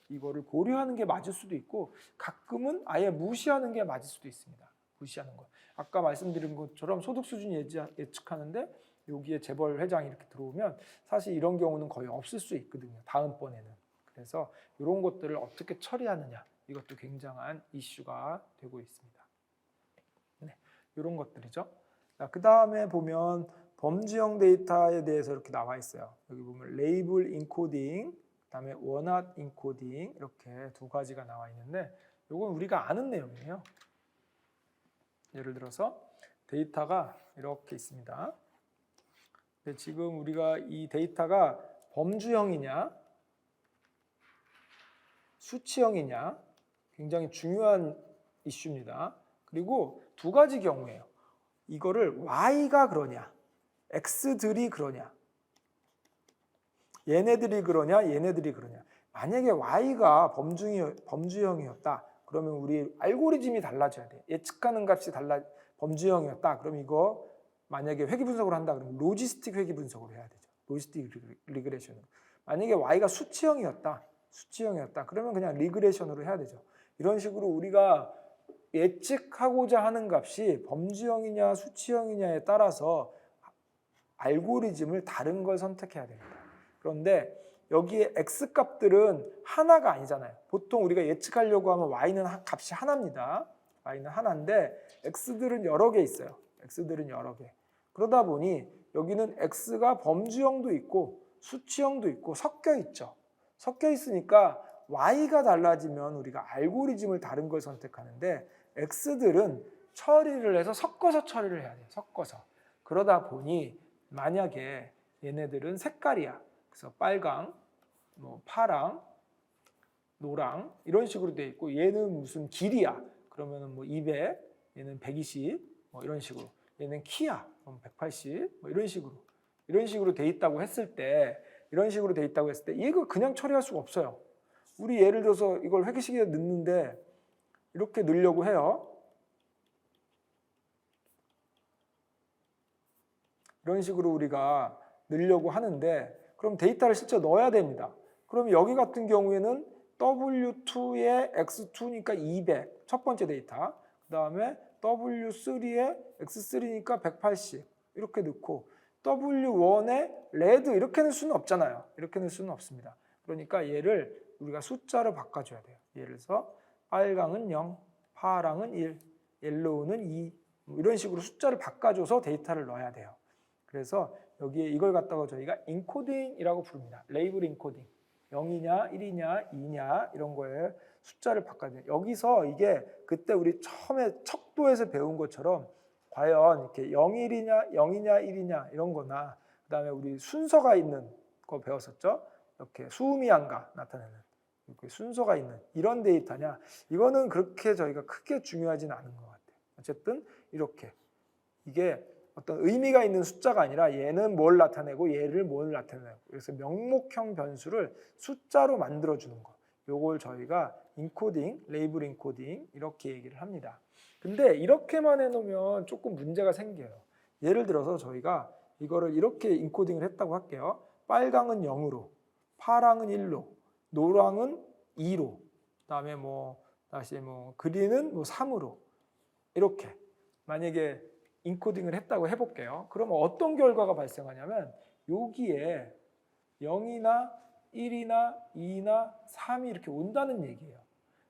이거를 고려하는 게 맞을 수도 있고 가끔은 아예 무시하는 게 맞을 수도 있습니다. 무시하는 거. 아까 말씀드린 것처럼 소득 수준 예측하는데 여기에 재벌 회장이 이렇게 들어오면 사실 이런 경우는 거의 없을 수 있거든요. 다음번에는. 그래서 이런 것들을 어떻게 처리하느냐 이것도 굉장한 이슈가 되고 있습니다. 네, 이런 것들이죠. 그 다음에 보면 범주형 데이터에 대해서 이렇게 나와 있어요. 여기 보면 레이블 인코딩, 그 다음에 원핫 인코딩 이렇게 두 가지가 나와 있는데 이건 우리가 아는 내용이에요. 예를 들어서 데이터가 이렇게 있습니다. 근데 지금 우리가 이 데이터가 범주형이냐 수치형이냐 굉장히 중요한 이슈입니다. 그리고 두 가지 경우예요. 이거를 Y가 그러냐 X들이 그러냐 얘네들이 그러냐 얘네들이 그러냐. 만약에 Y가 범주형이었다 그러면 우리 알고리즘이 달라져야 돼. 예측하는 값이 범주형이었다 그럼 이거 만약에 회귀 분석을 한다 그러면 로지스틱 회귀 분석을 해야 되죠. 로지스틱 리그레션으로. 만약에 Y가 수치형이었다 그러면 그냥 리그레션으로 해야 되죠. 이런 식으로 우리가 예측하고자 하는 값이 범주형이냐 수치형이냐에 따라서 알고리즘을 다른 걸 선택해야 됩니다. 그런데 여기에 X값들은 하나가 아니잖아요. 보통 우리가 예측하려고 하면 Y는 값이 하나입니다. Y는 하나인데 X들은 여러 개 있어요. X들은 여러 개. 그러다 보니 여기는 X가 범주형도 있고 수치형도 있고 섞여 있죠. 섞여 있으니까 Y가 달라지면 우리가 알고리즘을 다른 걸 선택하는데 X들은 처리를 해서 섞어서 처리를 해야 돼요. 섞어서. 그러다 보니 만약에 얘네들은 색깔이야. 그래서 빨강, 뭐 파랑, 노랑 이런 식으로 돼 있고 얘는 무슨 길이야. 그러면은 뭐 200, 얘는 120, 뭐 이런 식으로. 얘는 키야, 180, 뭐 이런 식으로 돼 있다고 했을 때, 이거 그냥 처리할 수가 없어요. 우리 예를 들어서 이걸 회계식에 넣는데 이렇게 넣으려고 해요. 이런 식으로 우리가 넣으려고 하는데, 그럼 데이터를 실제 넣어야 됩니다. 그럼 여기 같은 경우에는 W2에 X2니까 200, 첫 번째 데이터. 그 다음에 W3에 X3니까 180 이렇게 넣고, W1에 레드 이렇게 넣을 수는 없잖아요. 이렇게 넣을 수는 없습니다. 그러니까 얘를 우리가 숫자로 바꿔줘야 돼요. 예를 들어서 빨강은 0, 파랑은 1, 옐로우는 2, 이런 식으로 숫자를 바꿔줘서 데이터를 넣어야 돼요. 그래서 여기에 이걸 갖다가 저희가 인코딩이라고 부릅니다. 레이블 인코딩. 0이냐, 1이냐, 2냐 이런 거에 숫자를 바꿔줘요. 여기서 이게 그때 우리 처음에 척도에서 배운 것처럼 과연 이렇게 0이냐, 1이냐 이런 거나, 그 다음에 우리 순서가 있는 거 배웠었죠. 이렇게 수음이한가 나타내는 이렇게 순서가 있는 이런 데이터냐, 이거는 그렇게 저희가 크게 중요하진 않은 것 같아요. 어쨌든 이렇게 이게 어떤 의미가 있는 숫자가 아니라 얘는 뭘 나타내고 얘를 뭘 나타내고, 그래서 명목형 변수를 숫자로 만들어주는 거, 요걸 저희가 인코딩, 레이블 인코딩 이렇게 얘기를 합니다. 근데 이렇게만 해놓으면 조금 문제가 생겨요. 예를 들어서 저희가 이거를 이렇게 인코딩을 했다고 할게요. 빨강은 0으로, 파랑은 1로, 노랑은 2로, 그다음에 다시 그린은 3으로 이렇게 만약에 인코딩을 했다고 해볼게요. 그러면 어떤 결과가 발생하냐면 여기에 0이나 1이나 2나 3이 이렇게 온다는 얘기예요.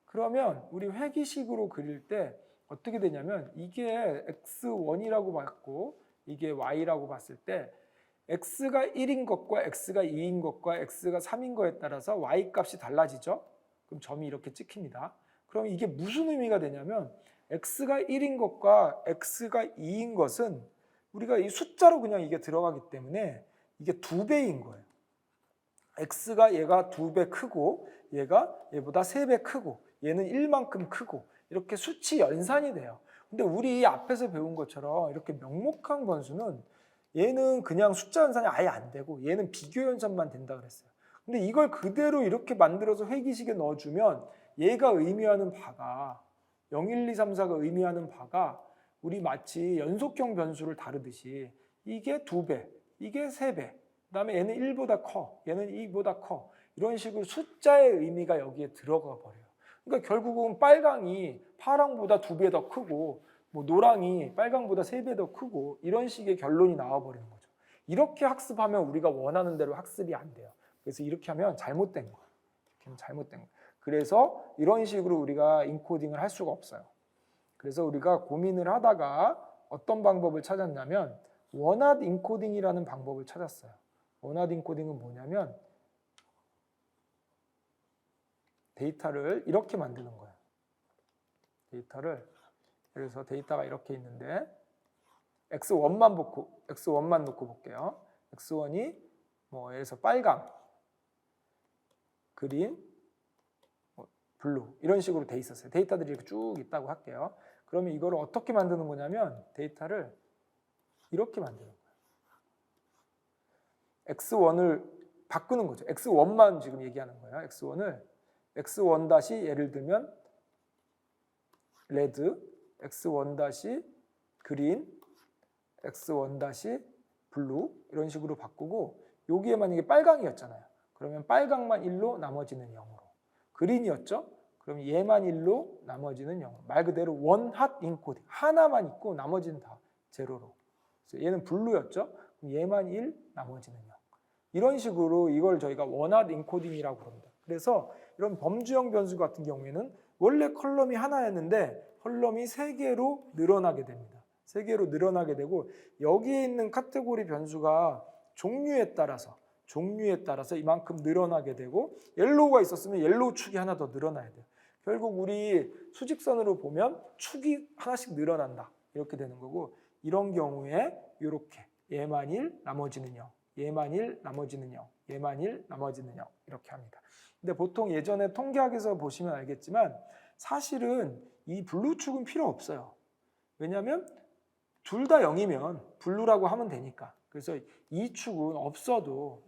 그러면 우리 회기식으로 그릴 때 어떻게 되냐면 이게 x1이라고 봤고 이게 y라고 봤을 때 x가 1인 것과 x가 2인 것과 x가 3인 거에 따라서 y 값이 달라지죠. 그럼 점이 이렇게 찍힙니다. 그럼 이게 무슨 의미가 되냐면 x가 1인 것과 x가 2인 것은 우리가 이 숫자로 그냥 이게 들어가기 때문에 이게 2배인 거예요. x가 얘가 2배 크고 얘가 얘보다 3배 크고 얘는 1만큼 크고 이렇게 수치 연산이 돼요. 근데 우리 앞에서 배운 것처럼 이렇게 명목형 변수는 얘는 그냥 숫자 연산이 아예 안 되고 얘는 비교 연산만 된다 그랬어요. 근데 이걸 그대로 이렇게 만들어서 회기식에 넣어주면 얘가 의미하는 바가 0, 1, 2, 3, 4가 의미하는 바가 우리 마치 연속형 변수를 다루듯이 이게 2배, 이게 3배, 그 다음에 얘는 1보다 커, 얘는 2보다 커, 이런 식으로 숫자의 의미가 여기에 들어가 버려요. 그러니까 결국은 빨강이 파랑보다 2배 더 크고 노랑이 빨강보다 3배 더 크고 이런 식의 결론이 나와버리는 거죠. 이렇게 학습하면 우리가 원하는 대로 학습이 안 돼요. 그래서 이렇게 하면 잘못된 거예요. 이렇게 하면 잘못된 거예요. 그래서 이런 식으로 우리가 인코딩을 할 수가 없어요. 그래서 우리가 고민을 하다가 어떤 방법을 찾았냐면 원핫 인코딩이라는 방법을 찾았어요. 원핫 인코딩은 뭐냐면 데이터를 이렇게 만드는 거예요. 그래서 데이터가 이렇게 있는데 x1만 놓고 볼게요. x1이 예를 들어서 빨강, 그린, 블루 이런 식으로 돼 있었어요. 데이터들이 이렇게 쭉 있다고 할게요. 그러면 이걸 어떻게 만드는 거냐면 데이터를 이렇게 만드는 거예요. x1을 바꾸는 거죠. x1만 지금 얘기하는 거예요. x1 다시 예를 들면 레드, x1 다시 그린, x1 다시 블루 이런 식으로 바꾸고 여기에 만약에 빨강이었잖아요. 그러면 빨강만 1로 나머지는 0으로. 그린이었죠? 그럼 얘만 1로 나머지는 0. 말 그대로 원핫 인코딩. 하나만 있고 나머지는 다 제로로. 그래서 얘는 블루였죠? 그럼 얘만 1, 나머지는 0. 이런 식으로 이걸 저희가 원핫 인코딩이라고 부릅니다. 그래서 이런 범주형 변수 같은 경우에는 원래 컬럼이 하나였는데 컬럼이 3개로 늘어나게 됩니다. 3개로 늘어나게 되고 여기에 있는 카테고리 변수가 종류에 따라서 이만큼 늘어나게 되고 옐로우가 있었으면 옐로우 축이 하나 더 늘어나야 돼요. 결국 우리 수직선으로 보면 축이 하나씩 늘어난다. 이렇게 되는 거고 이런 경우에 이렇게 얘만 1, 나머지는 0. 얘만 1, 나머지는 0. 얘만 1, 나머지는 0. 이렇게 합니다. 근데 보통 예전에 통계학에서 보시면 알겠지만 사실은 이 블루 축은 필요 없어요. 왜냐하면 둘 다 0이면 블루라고 하면 되니까. 그래서 이 축은 없어도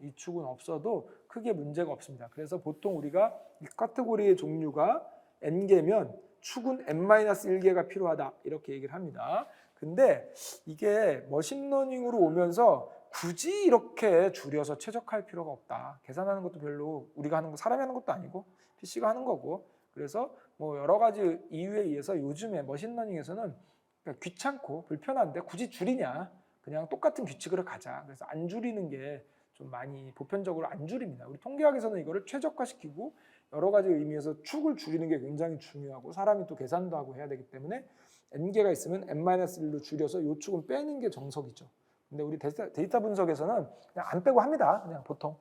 크게 문제가 없습니다. 그래서 보통 우리가 이 카테고리의 종류가 n개면 축은 n-1개가 필요하다 이렇게 얘기를 합니다. 근데 이게 머신러닝으로 오면서 굳이 이렇게 줄여서 최적화할 필요가 없다. 계산하는 것도 별로 우리가 하는 거 사람이 하는 것도 아니고 PC가 하는 거고. 그래서 뭐 여러 가지 이유에 의해서 요즘에 머신러닝에서는 귀찮고 불편한데 굳이 줄이냐? 그냥 똑같은 규칙으로 가자. 그래서 안 줄이는 게 좀 많이 보편적으로 안 줄입니다. 우리 통계학에서는 이거를 최적화시키고 여러 가지 의미에서 축을 줄이는 게 굉장히 중요하고 사람이 또 계산도 하고 해야 되기 때문에 n개가 있으면 n-1로 줄여서 요 축은 빼는 게 정석이죠. 근데 우리 데이터 분석에서는 그냥 안 빼고 합니다. 그냥 보통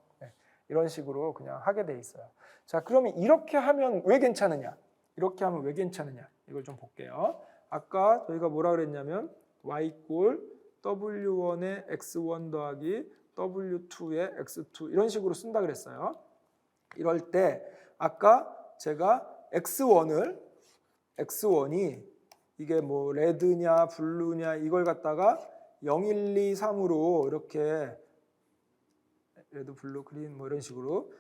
이런 식으로 그냥 하게 돼 있어요. 자, 그러면 이렇게 하면 왜 괜찮으냐? 이렇게 하면 왜 괜찮으냐? 이걸 좀 볼게요. 아까 저희가 뭐라 그랬냐면 y 꼴 w1의 x1 더하기 w2의 x2 이런 식으로 쓴다 그랬어요. 이럴 때 아까 제가 x1이 이게 뭐 레드냐 블루냐 이걸 갖다가 0, 1, 2, 3으로 이렇게 레드, 블루, 그린 뭐 이런 식으로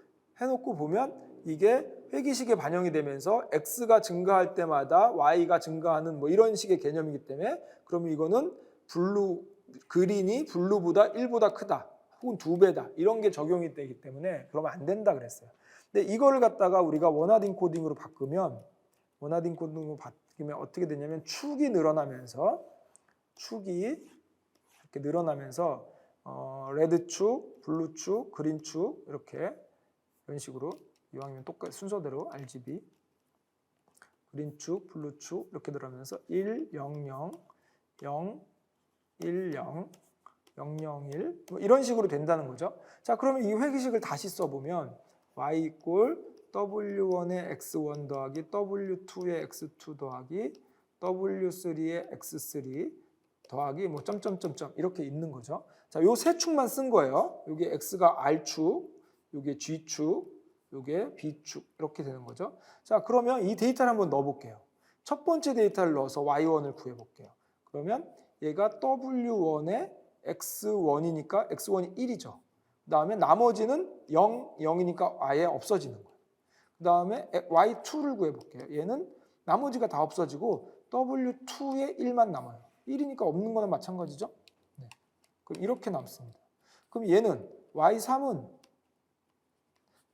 해놓고 보면 이게 회기식에 반영이 되면서 x가 증가할 때마다 y가 증가하는 뭐 이런 식의 개념이기 때문에 그러면 이거는 그린이 블루보다 1보다 크다 혹은 2배다 이런 게 적용이 되기 때문에 그러면 안 된다 그랬어요. 근데 이거를 갖다가 우리가 원하드 인코딩으로 바꾸면 어떻게 되냐면 축이 늘어나면서 이렇게 늘어나면서 레드 축, 블루 축, 그린 축 이렇게 이런 식으로 이왕이면 똑같이 순서대로 RGB 그린 축, 블루 축 이렇게 늘어나면서 1, 0, 0, 0, 1, 0, 0, 0, 1 뭐 이런 식으로 된다는 거죠. 자, 그러면 이 회기식을 다시 써보면 y 이꼴 w1의 x1 더하기 w2의 x2 더하기 w3의 x3 더하기 뭐 점점점점 이렇게 있는 거죠. 자, 요 세 축만 쓴 거예요. 요게 x가 r축, 요게 g축, 요게 b축 이렇게 되는 거죠. 자, 그러면 이 데이터를 한번 넣어 볼게요. 첫 번째 데이터를 넣어서 y1을 구해 볼게요. 그러면 얘가 w1의 x1이니까 x1이 1이죠. 그 다음에 나머지는 0, 0이니까 아예 없어지는 거예요. 그 다음에 y2를 구해볼게요. 얘는 나머지가 다 없어지고 w2에 1만 남아요. 1이니까 없는 거나 마찬가지죠. 네. 그럼 이렇게 남습니다. 그럼 얘는 y3은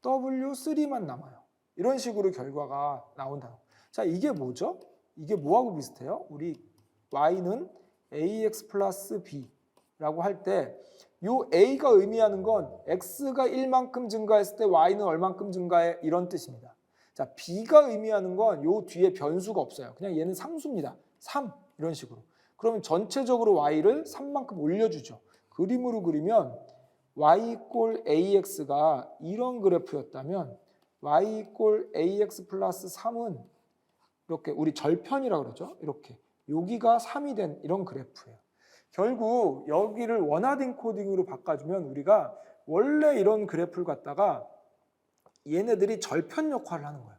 w3만 남아요. 이런 식으로 결과가 나온다. 자, 이게 뭐죠? 이게 뭐하고 비슷해요? 우리 y는 ax 플러스 b라고 할 때 요 a가 의미하는 건 x가 1만큼 증가했을 때 y는 얼만큼 증가해 이런 뜻입니다. 자, b가 의미하는 건 요 뒤에 변수가 없어요. 그냥 얘는 상수입니다. 3 이런 식으로. 그러면 전체적으로 y를 3만큼 올려주죠. 그림으로 그리면 y 이꼴 ax가 이런 그래프였다면 y 이꼴 ax 플러스 3은 이렇게 우리 절편이라고 그러죠. 이렇게 여기가 3이 된 이런 그래프예요. 결국 여기를 원하드 인코딩으로 바꿔주면 우리가 원래 이런 그래프를 갖다가 얘네들이 절편 역할을 하는 거예요.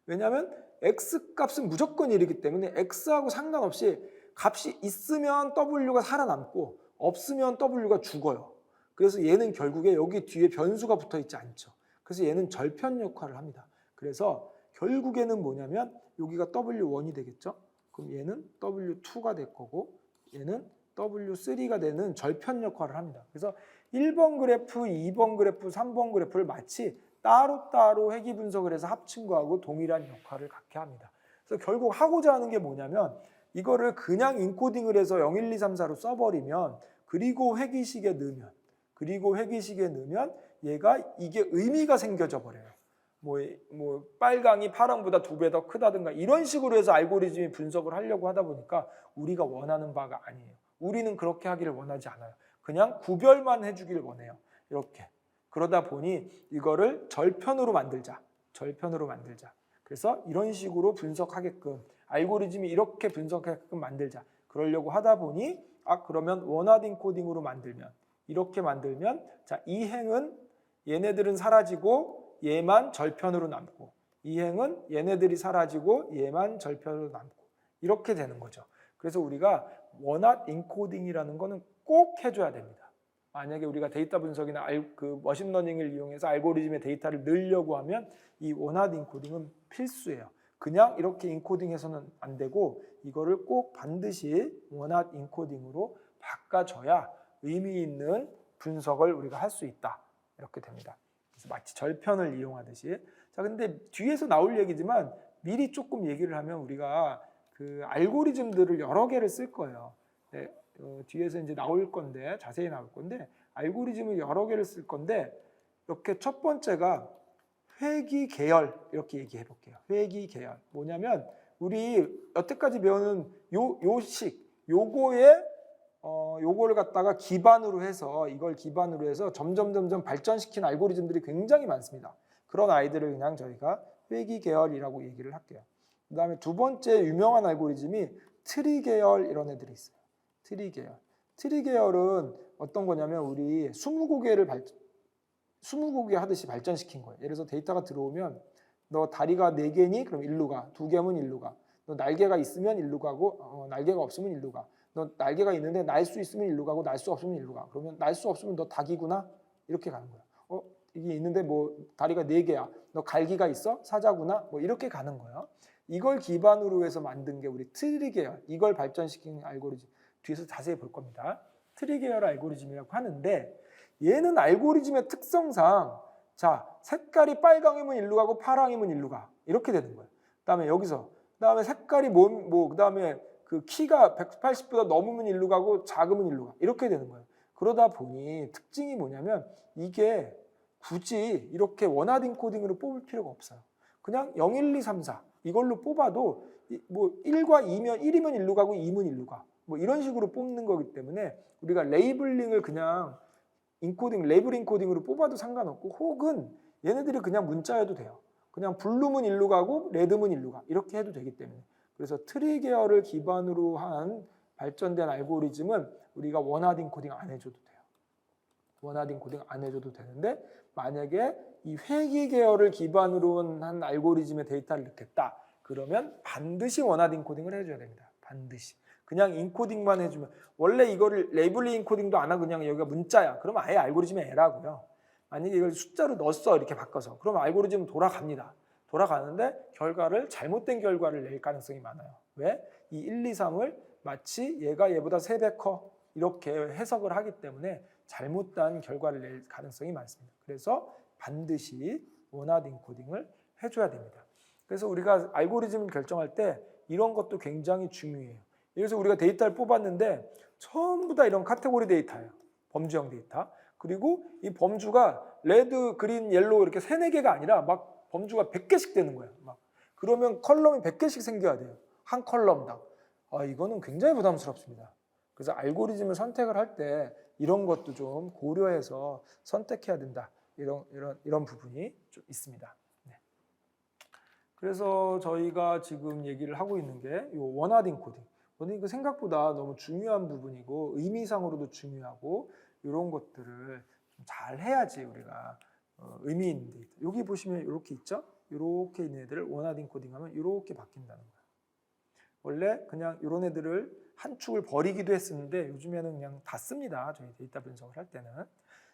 왜냐하면 x 값은 무조건 1이기 때문에 x하고 상관없이 값이 있으면 w가 살아남고 없으면 w가 죽어요. 그래서 얘는 결국에 여기 뒤에 변수가 붙어 있지 않죠. 그래서 얘는 절편 역할을 합니다. 그래서 결국에는 뭐냐면 여기가 w1이 되겠죠. 그럼 얘는 w2가 될 거고 얘는 w3가 되는 절편 역할을 합니다. 그래서 1번 그래프, 2번 그래프, 3번 그래프를 마치 따로따로 회귀 분석을 해서 합친 거하고 동일한 역할을 갖게 합니다. 그래서 결국 하고자 하는 게 뭐냐면 이거를 그냥 인코딩을 해서 0, 1, 2, 3, 4로 써버리면 그리고 회귀식에 넣으면 얘가 이게 의미가 생겨져 버려요. 뭐 빨강이 파랑보다 2배 더 크다든가 이런 식으로 해서 알고리즘이 분석을 하려고 하다 보니까 우리가 원하는 바가 아니에요. 우리는 그렇게 하기를 원하지 않아요. 그냥 구별만 해주길 원해요. 이렇게. 그러다 보니 이거를 절편으로 만들자. 그래서 이런 식으로 분석하게끔 알고리즘이 이렇게 분석하게끔 만들자. 그러려고 하다 보니 그러면 원하드 인코딩으로 만들면 이렇게 만들면 자, 이 행은 얘네들은 사라지고 얘만 절편으로 남고 이 행은 얘네들이 사라지고 얘만 절편으로 남고 이렇게 되는 거죠. 그래서 우리가 원핫 인코딩이라는 거는 꼭 해줘야 됩니다. 만약에 우리가 데이터 분석이나 그 머신러닝을 이용해서 알고리즘의 데이터를 넣으려고 하면 이 원핫 인코딩은 필수예요. 그냥 이렇게 인코딩해서는 안 되고 이거를 꼭 반드시 원핫 인코딩으로 바꿔줘야 의미 있는 분석을 우리가 할 수 있다. 이렇게 됩니다. 그래서 마치 절편을 이용하듯이. 자, 근데 뒤에서 나올 얘기지만 미리 조금 얘기를 하면 우리가 그 알고리즘들을 여러 개를 쓸 거예요. 네, 뒤에서 이제 나올 건데, 자세히 나올 건데, 알고리즘을 여러 개를 쓸 건데, 이렇게 첫 번째가 회귀 계열, 이렇게 얘기해 볼게요. 회귀 계열. 뭐냐면, 우리 여태까지 배우는 요식, 요거를 갖다가 기반으로 해서, 이걸 기반으로 해서 점점 발전시킨 알고리즘들이 굉장히 많습니다. 그런 아이들을 그냥 저희가 회귀 계열이라고 얘기를 할게요. 그 다음에 두 번째 유명한 알고리즘이 트리 계열 이런 애들이 있어요. 트리 계열. 트리 계열은 어떤 거냐면 우리 스무고개 하듯이 발전시킨 거예요. 예를 들어서 데이터가 들어오면 너 다리가 4개니? 그럼 일로 가. 2개면 일로 가. 너 날개가 있으면 일로 가고 날개가 없으면 일로 가. 너 날개가 있는데 날 수 있으면 일로 가고 날 수 없으면 일로 가. 그러면 날 수 없으면 너 닭이구나? 이렇게 가는 거예요. 이게 있는데 뭐 다리가 4개야. 너 갈기가 있어? 사자구나? 뭐 이렇게 가는 거예요. 이걸 기반으로 해서 만든 게 우리 트리 계열. 이걸 발전시킨 알고리즘. 뒤에서 자세히 볼 겁니다. 트리 계열 알고리즘이라고 하는데 얘는 알고리즘의 특성상 자, 색깔이 빨강이면 일로 가고 파랑이면 일로 가. 이렇게 되는 거예요. 그다음에 색깔이 그다음에 그 키가 180보다 넘으면 일로 가고 작으면 일로 가. 이렇게 되는 거예요. 그러다 보니 특징이 뭐냐면 이게 굳이 이렇게 원하드 인코딩으로 뽑을 필요가 없어요. 그냥 0, 1, 2, 3, 4 이걸로 뽑아도 뭐 1과 2면 1이면 일로 가고 2면 일로 가. 뭐 이런 식으로 뽑는 거기 때문에 우리가 레이블링을 그냥 레이블 인코딩으로 뽑아도 상관없고 혹은 얘네들이 그냥 문자여도 돼요. 그냥 블루면 일로 가고 레드면 일로 가. 이렇게 해도 되기 때문에. 그래서 트리 계열을 기반으로 한 발전된 알고리즘은 우리가 원하드 인코딩 안 해줘도 돼요. 원하드 인코딩 안 해줘도 되는데 만약에 이 회귀 계열을 기반으로 한 알고리즘의 데이터를 넣겠다. 그러면 반드시 원하드 인코딩을 해줘야 됩니다. 반드시. 그냥 인코딩만 해주면 원래 이거를 레이블링 인코딩도 안 하고 그냥 여기가 문자야. 그러면 아예 알고리즘의 에러고요. 만약에 이걸 숫자로 넣었어 이렇게 바꿔서 그럼 알고리즘은 돌아갑니다. 돌아가는데 잘못된 결과를 낼 가능성이 많아요. 왜? 이 1, 2, 3을 마치 얘가 얘보다 3배 커 이렇게 해석을 하기 때문에 잘못된 결과를 낼 가능성이 많습니다. 그래서 반드시 원하드 인코딩을 해줘야 됩니다. 그래서 우리가 알고리즘을 결정할 때 이런 것도 굉장히 중요해요. 그래서 우리가 데이터를 뽑았는데 전부 다 이런 카테고리 데이터예요. 범주형 데이터. 그리고 이 범주가 레드, 그린, 옐로우 이렇게 3, 4개가 아니라 막 범주가 100개씩 되는 거예요. 그러면 컬럼이 100개씩 생겨야 돼요. 한 컬럼당. 이거는 굉장히 부담스럽습니다. 그래서 알고리즘을 선택을 할 때 이런 것도 좀 고려해서 선택해야 된다. 이런 부분이 좀 있습니다. 네. 그래서 저희가 지금 얘기를 하고 있는 게 이 원하드 인코딩. 이거 생각보다 너무 중요한 부분이고 의미상으로도 중요하고 이런 것들을 좀 잘 해야지 우리가 의미 있는 데이터. 여기 보시면 이렇게 있죠? 이렇게 있는 애들을 원하드 인코딩하면 이렇게 바뀐다는 거예요. 원래 그냥 이런 애들을 한 축을 버리기도 했었는데 요즘에는 그냥 다 씁니다. 저희 데이터 분석을 할 때는.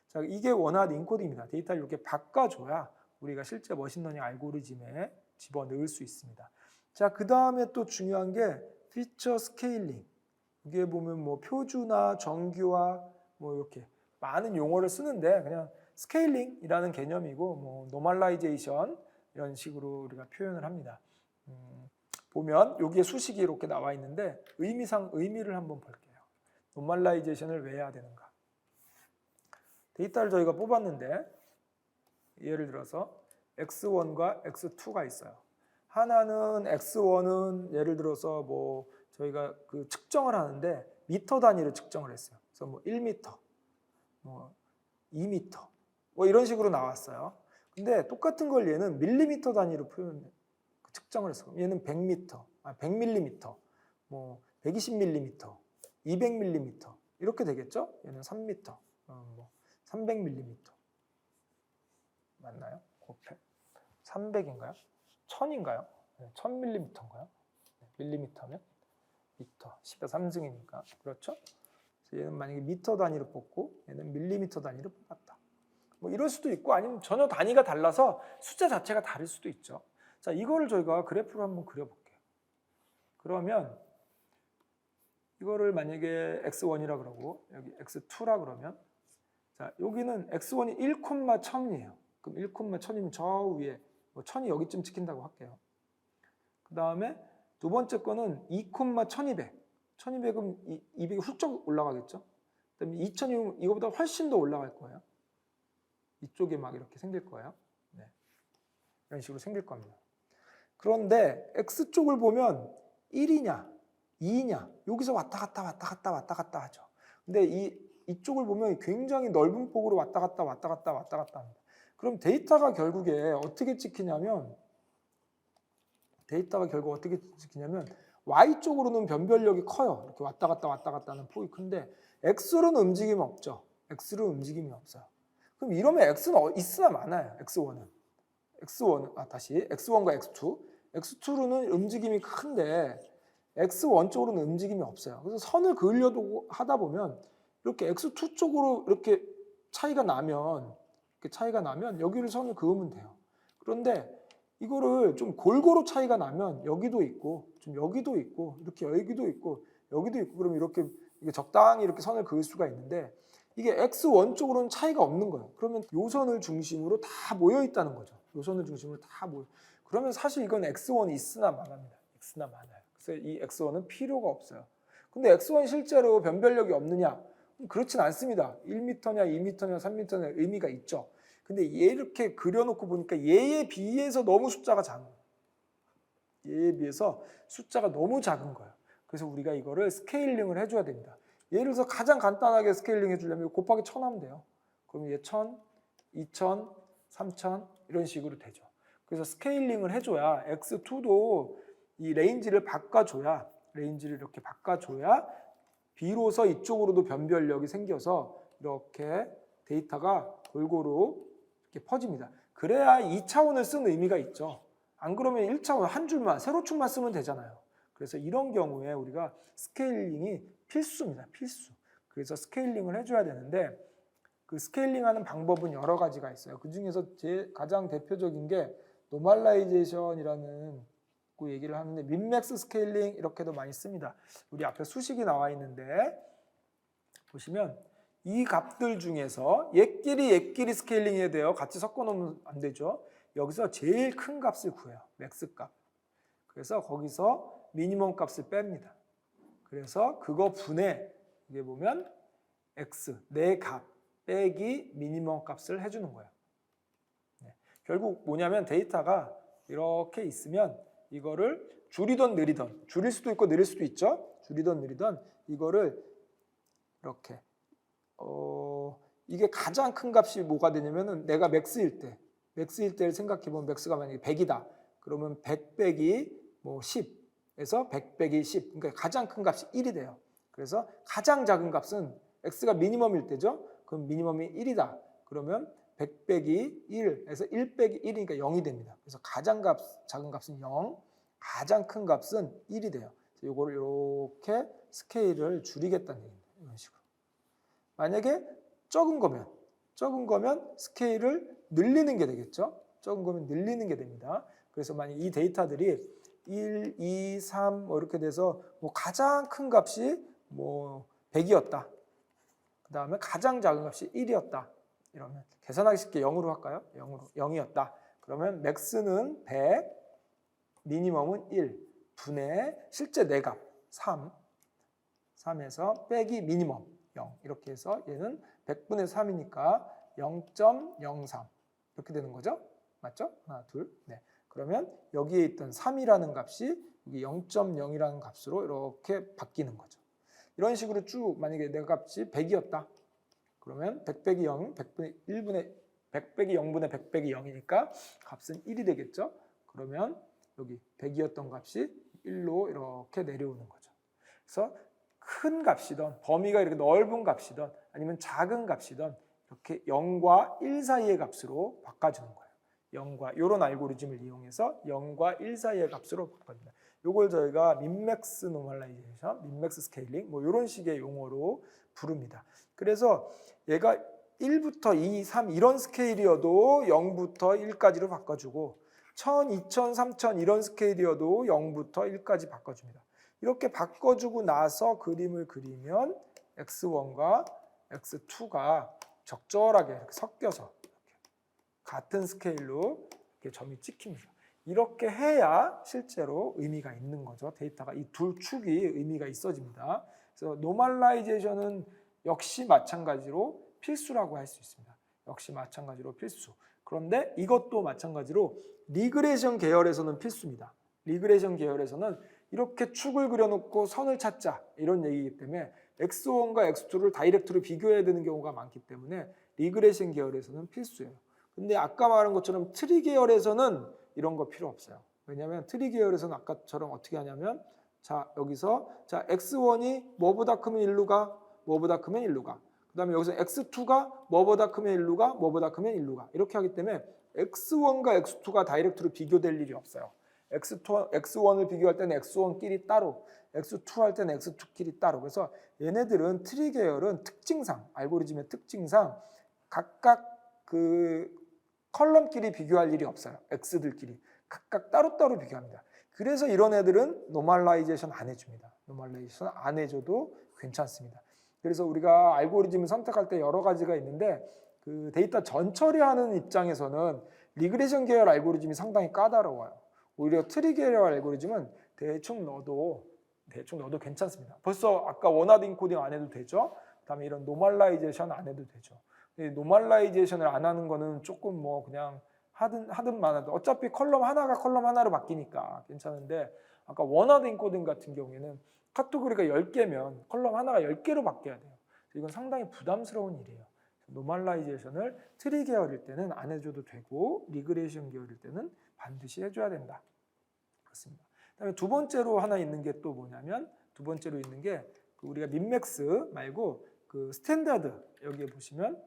자, 이게 원하드 인코딩입니다. 데이터를 이렇게 바꿔줘야 우리가 실제 머신러닝 알고리즘에 집어넣을 수 있습니다. 자, 그 다음에 또 중요한 게 피처 스케일링. 이게 보면 뭐 표준화, 정규화 뭐 이렇게 많은 용어를 쓰는데 그냥 스케일링이라는 개념이고 뭐 노멀라이제이션 이런 식으로 우리가 표현을 합니다. 보면 여기에 수식이 이렇게 나와 있는데 의미를 한번 볼게요. 노멀라이제이션을 왜 해야 되는가? 데이터를 저희가 뽑았는데 예를 들어서 X1과 X2가 있어요. 하나는 X1은 예를 들어서 뭐 저희가 그 측정을 하는데 미터 단위로 측정을 했어요. 그래서 뭐 1미터, 뭐 2미터, 뭐 이런 식으로 나왔어요. 근데 똑같은 걸 얘는 밀리미터 단위로 측정을 했어요. 얘는 100미터, 100밀리미터, 뭐 120밀리미터, 200밀리미터 이렇게 되겠죠? 얘는 3미터, 뭐 300밀리미터 맞나요? 300인가요? 1000인가요? 1000밀리미터인가요? 밀리미터면? 미터, 10의 3승이니까. 그렇죠? 얘는 만약에 미터 단위로 뽑고 얘는 밀리미터 단위로 뽑았다. 뭐 이럴 수도 있고 아니면 전혀 단위가 달라서 숫자 자체가 다를 수도 있죠. 자, 이거를 저희가 그래프로 한번 그려볼게요. 그러면 이거를 만약에 x1이라 그러고 여기 x2라 그러면 자, 여기는 x1이 1,1000이에요. 그럼 1,1000이면 저 위에 뭐 1000이 여기쯤 찍힌다고 할게요. 그 다음에 두 번째 거는 2,1200. 1200은 200이 훌쩍 올라가겠죠. 그 다음에 2000이면 이거보다 훨씬 더 올라갈 거예요. 이쪽에 막 이렇게 생길 거예요. 네. 이런 식으로 생길 겁니다. 그런데 X쪽을 보면 1이냐, 2냐, 여기서 왔다 갔다 하죠. 근데 이쪽을 보면 굉장히 넓은 폭으로 왔다 갔다 합니다. 그럼 데이터가 결국에 어떻게 찍히냐면 Y쪽으로는 변별력이 커요. 이렇게 왔다 갔다 하는 폭이 큰데 X로는 움직임이 없죠. X로 움직임이 없어요. 그럼 이러면 X는 있으나 마나요? X1과 X2. X2로는 움직임이 큰데 X1 쪽으로는 움직임이 없어요. 그래서 선을 그으려고 하다 보면 이렇게 X2 쪽으로 이렇게 차이가 나면 여기를 선을 그으면 돼요. 그런데 이거를 좀 골고루 차이가 나면 여기도 있고 좀 여기도 있고 이렇게 여기도 있고 그러면 이렇게 적당히 이렇게 선을 그을 수가 있는데 이게 X1 쪽으로는 차이가 없는 거예요. 그러면 요선을 중심으로 다 모여 있다는 거죠. 그러면 사실 이건 X1이 있으나 마나입니다. 있으나 마나요. 그래서 이 X1은 필요가 없어요. 근데 X1이 실제로 변별력이 없느냐? 그렇진 않습니다. 1m냐, 2m냐, 3m냐 의미가 있죠. 근데 얘 이렇게 그려놓고 보니까 얘에 비해서 너무 숫자가 작은 거예요. 얘에 비해서 숫자가 너무 작은 거예요. 그래서 우리가 이거를 스케일링을 해줘야 됩니다. 예를 들어서 가장 간단하게 스케일링 해주려면 곱하기 1000 하면 돼요. 그럼 얘 1000, 2000, 3000 이런 식으로 되죠. 그래서 스케일링을 해줘야 X2도 이 레인지를 이렇게 바꿔줘야 비로소 이쪽으로도 변별력이 생겨서 이렇게 데이터가 골고루 이렇게 퍼집니다. 그래야 2차원을 쓴 의미가 있죠. 안 그러면 1차원 한 줄만, 세로축만 쓰면 되잖아요. 그래서 이런 경우에 우리가 스케일링이 필수입니다. 필수. 그래서 스케일링을 해줘야 되는데 그 스케일링하는 방법은 여러 가지가 있어요. 그 중에서 가장 대표적인 게 노멀라이제이션이라는 그 얘기를 하는데 민맥스 스케일링 이렇게도 많이 씁니다. 우리 앞에 수식이 나와 있는데 보시면 이 값들 중에서 얘끼리 스케일링 해야 돼요. 같이 섞어 놓으면 안 되죠. 여기서 제일 큰 값을 구해요. 맥스 값. 그래서 거기서 미니멈 값을 뺍니다. 그래서 그거 분해 이게 보면 x 내 값 빼기 미니멈 값을 해주는 거예요. 네. 결국 뭐냐면 데이터가 이렇게 있으면 이거를 줄이던 느리던 줄일 수도 있고 느릴 수도 있죠. 줄이던 느리던 이거를 이렇게 이게 가장 큰 값이 뭐가 되냐면은 내가 맥스일 때를 생각해 보면 맥스가 만약에 100이다. 그러면 100 빼기 뭐 10에서 100 빼기 10. 그러니까 가장 큰 값이 1이 돼요. 그래서 가장 작은 값은 x가 미니멈일 때죠. 그럼 미니멈이 1이다. 그러면 100 빼기 1에서 1 빼기 1이니까 0이 됩니다. 그래서 가장 작은 값은 0, 가장 큰 값은 1이 돼요. 이거를 이렇게 스케일을 줄이겠다는 얘기입니다. 이런 식으로. 만약에 적은 거면 스케일을 늘리는 게 되겠죠. 적은 거면 늘리는 게 됩니다. 그래서 만약 이 데이터들이 1, 2, 3 뭐 이렇게 돼서 뭐 가장 큰 값이 뭐 100이었다. 그 다음에 가장 작은 값이 1이었다. 이러면 계산하기 쉽게 0으로 할까요? 0이었다. 그러면 맥스는 100, 미니멈은 1, 분의 실제 내 값 3에서 빼기 미니멈 0 이렇게 해서 얘는 100분의 3이니까 0.03 이렇게 되는 거죠? 맞죠? 하나, 둘, 네. 그러면 여기에 있던 3이라는 값이 여기 0.0이라는 값으로 이렇게 바뀌는 거죠. 이런 식으로 쭉 만약에 내 값이 100이었다. 그러면 100 빼기 0, 100 빼기 0분의 100 빼기 0이니까 값은 1이 되겠죠? 그러면 여기 100이었던 값이 1로 이렇게 내려오는 거죠. 그래서 큰 값이든 범위가 이렇게 넓은 값이든 아니면 작은 값이든 이렇게 0과 1 사이의 값으로 바꿔주는 거예요. 0과 이런 알고리즘을 이용해서 0과 1 사이의 값으로 바꿔줍니다. 요걸 저희가 민맥스 노멀라이제이션, 민맥스 스케일링 뭐 이런 식의 용어로 부릅니다. 그래서 얘가 1부터 2, 3 이런 스케일이어도 0부터 1까지로 바꿔주고 1000, 2000, 3000 이런 스케일이어도 0부터 1까지 바꿔줍니다. 이렇게 바꿔주고 나서 그림을 그리면 x1과 x2가 적절하게 이렇게 섞여서 이렇게 같은 스케일로 이렇게 점이 찍힙니다. 이렇게 해야 실제로 의미가 있는 거죠. 데이터가 이 둘 축이 의미가 있어집니다. 그래서 노멀라이제이션은 역시 마찬가지로 필수라고 할 수 있습니다. 역시 마찬가지로 필수. 그런데 이것도 마찬가지로 리그레이션 계열에서는 필수입니다. 리그레이션 계열에서는 이렇게 축을 그려놓고 선을 찾자 이런 얘기이기 때문에 x1과 x2를 다이렉트로 비교해야 되는 경우가 많기 때문에 리그레이션 계열에서는 필수예요. 근데 아까 말한 것처럼 트리 계열에서는 이런 거 필요 없어요. 왜냐하면 트리 계열에서는 아까처럼 어떻게 하냐면 자 여기서 자 x1이 뭐보다 크면 1로 가, 뭐보다 크면 1로 가. 그 다음에 여기서 x2가 뭐보다 크면 1로 가, 뭐보다 크면 1로 가. 이렇게 하기 때문에 x1과 x2가 다이렉트로 비교될 일이 없어요. x1을 비교할 때는 x1끼리 따로, x2 할 때는 x2끼리 따로. 그래서 얘네들은 트리 계열은 특징상, 알고리즘의 특징상 각각 그 컬럼끼리 비교할 일이 없어요. x들끼리 각각 따로따로 비교합니다. 그래서 이런 애들은 노멀라이제이션 안 해줍니다. 노멀라이제이션 안 해줘도 괜찮습니다. 그래서 우리가 알고리즘을 선택할 때 여러 가지가 있는데 그 데이터 전처리하는 입장에서는 리그레이션 계열 알고리즘이 상당히 까다로워요. 오히려 트리 계열 알고리즘은 대충 넣어도 괜찮습니다. 벌써 아까 원하드 인코딩 안 해도 되죠. 그다음에 이런 노멀라이제이션 안 해도 되죠. 노멀라이제이션을 안 하는 거는 조금 뭐 그냥 하든 말아도 어차피 컬럼 하나가 컬럼 하나로 바뀌니까 괜찮은데 아까 원하드 인코딩 같은 경우에는 카테고리가 10개면 컬럼 하나가 10개로 바뀌어야 돼요. 이건 상당히 부담스러운 일이에요. 노멀라이제이션을 트리 계열일 때는 안 해줘도 되고 리그레이션 계열일 때는 반드시 해줘야 된다. 그렇습니다. 그다음에 두 번째로 하나 있는 게 또 뭐냐면 두 번째로 있는 게 우리가 민맥스 말고 그 스탠다드 여기에 보시면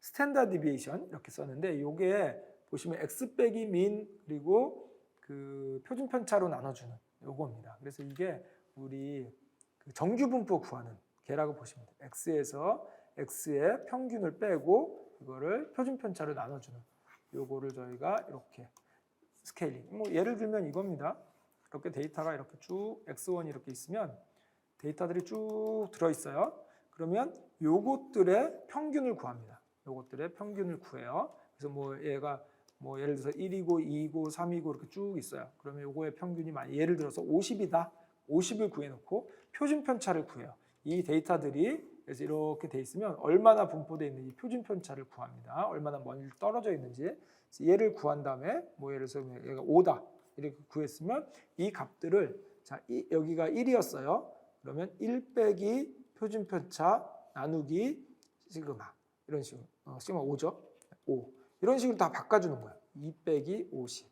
스탠다드 디비에이션 이렇게 썼는데 요게 보시면 x 빼기 민 그리고 그 표준 편차로 나눠주는 요겁니다. 그래서 이게 우리 그 정규 분포 구하는 개라고 보시면 돼요. x에서 x의 평균을 빼고 이거를 표준 편차로 나눠주는 요거를 저희가 이렇게 스케일링. 뭐 예를 들면 이겁니다. 이렇게 데이터가 이렇게 쭉 x1이 이렇게 있으면 데이터들이 쭉 들어 있어요. 그러면 요것들의 평균을 구합니다. 요것들의 평균을 구해요. 그래서 뭐 얘가 뭐 예를 들어서 1이고 2이고 3이고 이렇게 쭉 있어요. 그러면 요거의 평균이 예를 들어서 50이다. 50을 구해놓고 표준 편차를 구해요. 이 데이터들이 그래서 이렇게 돼 있으면 얼마나 분포되어 있는지 표준 편차를 구합니다. 얼마나 멀리 떨어져 있는지 얘를 구한 다음에 뭐 예를 들어서 얘가 5다 이렇게 구했으면 이 값들을 자 여기가 1이었어요. 그러면 1 빼기 표준 편차 나누기 시그마 이런 식으로 시그마 5죠. 5 이런 식으로 다 바꿔주는 거예요. 2 빼기 50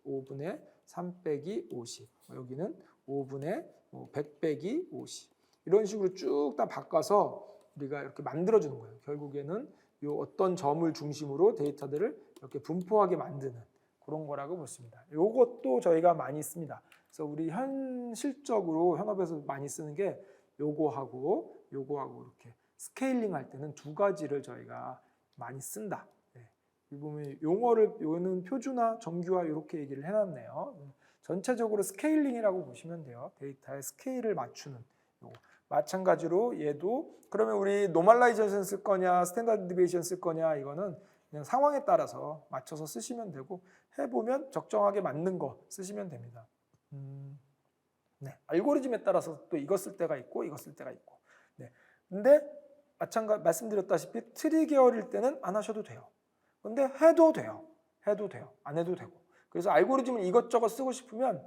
5분의 3 빼기 50 여기는 5분의 100 빼기 50 이런 식으로 쭉 다 바꿔서 우리가 이렇게 만들어주는 거예요. 결국에는 이 어떤 점을 중심으로 데이터들을 이렇게 분포하게 만드는 그런 거라고 보십니다. 이것도 저희가 많이 씁니다. 그래서 우리 현실적으로 현업에서 많이 쓰는 게 요거하고 이렇게 스케일링 할 때는 두 가지를 저희가 많이 쓴다. 네. 이 보면 용어를 요는 표준화, 정규화 이렇게 얘기를 해놨네요. 전체적으로 스케일링이라고 보시면 돼요. 데이터의 스케일을 맞추는 요거. 마찬가지로 얘도 그러면 우리 노멀라이제이션 쓸 거냐 스탠다드 디비에이션 쓸 거냐 이거는 그냥 상황에 따라서 맞춰서 쓰시면 되고 해보면 적정하게 맞는 거 쓰시면 됩니다. 네, 알고리즘에 따라서 또 이거 쓸 때가 있고 이거 쓸 때가 있고. 네, 근데 말씀드렸다시피 트리 계열일 때는 안 하셔도 돼요. 근데 해도 돼요. 안 해도 되고. 그래서 알고리즘을 이것저것 쓰고 싶으면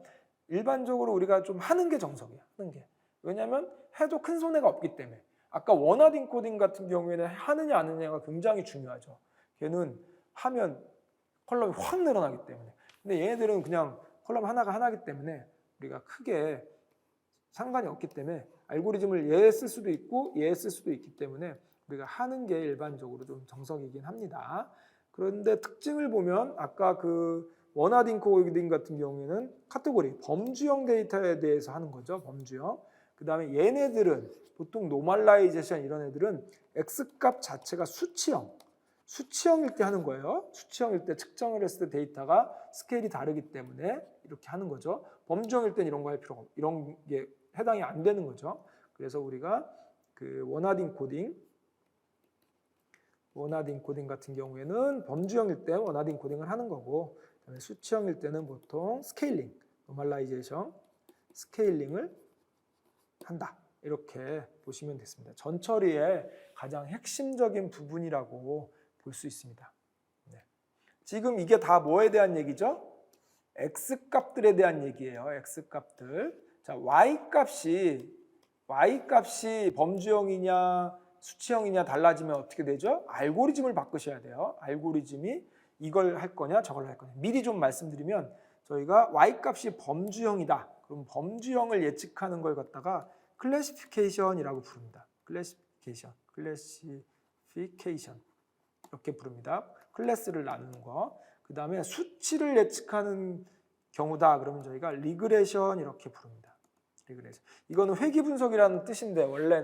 일반적으로 우리가 좀 하는 게 정석이에요. 하는 게. 왜냐하면 해도 큰 손해가 없기 때문에. 아까 원하드 인코딩 같은 경우에는 하느냐 안 하느냐가 굉장히 중요하죠. 걔는 하면 컬럼이 확 늘어나기 때문에. 근데 얘네들은 그냥 컬럼 하나기 때문에 우리가 크게 상관이 없기 때문에 알고리즘을 얘 쓸 수도 있고 얘 쓸 수도 있기 때문에 우리가 하는 게 일반적으로 좀 정석이긴 합니다. 그런데 특징을 보면 아까 그 원하드 인코딩 같은 경우에는 카테고리, 범주형 데이터에 대해서 하는 거죠. 범주형. 그 다음에 얘네들은 보통 노멀라이제이션 이런 애들은 X값 자체가 수치형일 때 하는 거예요. 수치형일 때 측정을 했을 때 데이터가 스케일이 다르기 때문에 이렇게 하는 거죠. 범주형일 땐 이런 거 할 필요가 없고 이런 게 해당이 안 되는 거죠. 그래서 우리가 그 원하드 인코딩 같은 경우에는 범주형일 때 원하드 인코딩을 하는 거고, 그다음에 수치형일 때는 보통 스케일링, 노멀라이제이션, 스케일링을 한다. 이렇게 보시면 됐습니다. 전처리의 가장 핵심적인 부분이라고 볼 수 있습니다. 네. 지금 이게 다 뭐에 대한 얘기죠? X값들에 대한 얘기예요. X값들. 자, Y값이 범주형이냐 수치형이냐 달라지면 어떻게 되죠? 알고리즘을 바꾸셔야 돼요. 알고리즘이 이걸 할 거냐 저걸 할 거냐. 미리 좀 말씀드리면 저희가 Y값이 범주형이다. 그럼 범주형을 예측하는 걸 갖다가 클래시피케이션이라고 부릅니다. 클래시피케이션 이렇게 부릅니다. 클래스를 나누는 거. 그 다음에 수치를 예측하는 경우다. 그러면 저희가 리그레션 이렇게 부릅니다. 리그레션. 이거는 회귀 분석이라는 뜻인데 원래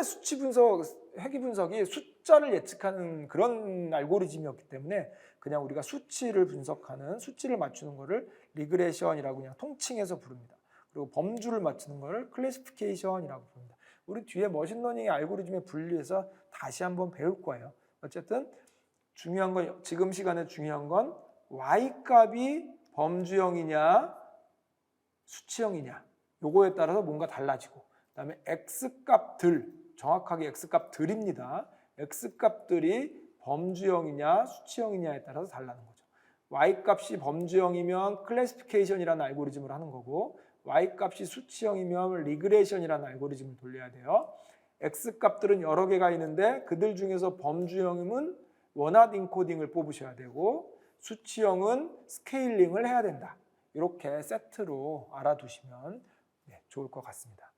수치 분석, 회귀 분석이 숫자를 예측하는 그런 알고리즘이었기 때문에 그냥 우리가 수치를 분석하는, 수치를 맞추는 거를 리그레션이라고 그냥 통칭해서 부릅니다. 그리고 범주를 맞추는 거를 클래시피케이션이라고 부릅니다. 우리 뒤에 머신러닝의 알고리즘에 분리해서 다시 한번 배울 거예요. 어쨌든 중요한 건, 지금 시간에 중요한 건 Y값이 범주형이냐 수치형이냐 요거에 따라서 뭔가 달라지고, 그 다음에 X값들, 정확하게 X값들입니다. X값들이 범주형이냐 수치형이냐에 따라서 달라는 거죠. Y값이 범주형이면 클래시피케이션이라는 알고리즘을 하는 거고, Y값이 수치형이면 리그레이션이라는 알고리즘을 돌려야 돼요. X값들은 여러 개가 있는데 그들 중에서 범주형은 원하드 인코딩을 뽑으셔야 되고 수치형은 스케일링을 해야 된다. 이렇게 세트로 알아두시면 좋을 것 같습니다.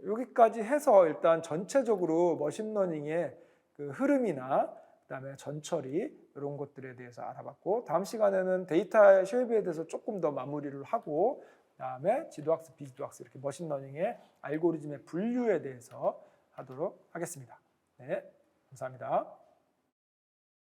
여기까지 해서 일단 전체적으로 머신러닝의 그 흐름이나 그다음에 전처리 이런 것들에 대해서 알아봤고, 다음 시간에는 데이터 쉐입에 대해서 조금 더 마무리를 하고, 그다음에 지도학습, 비지도학습 이렇게 머신러닝의 알고리즘의 분류에 대해서 하도록 하겠습니다. 네, 감사합니다.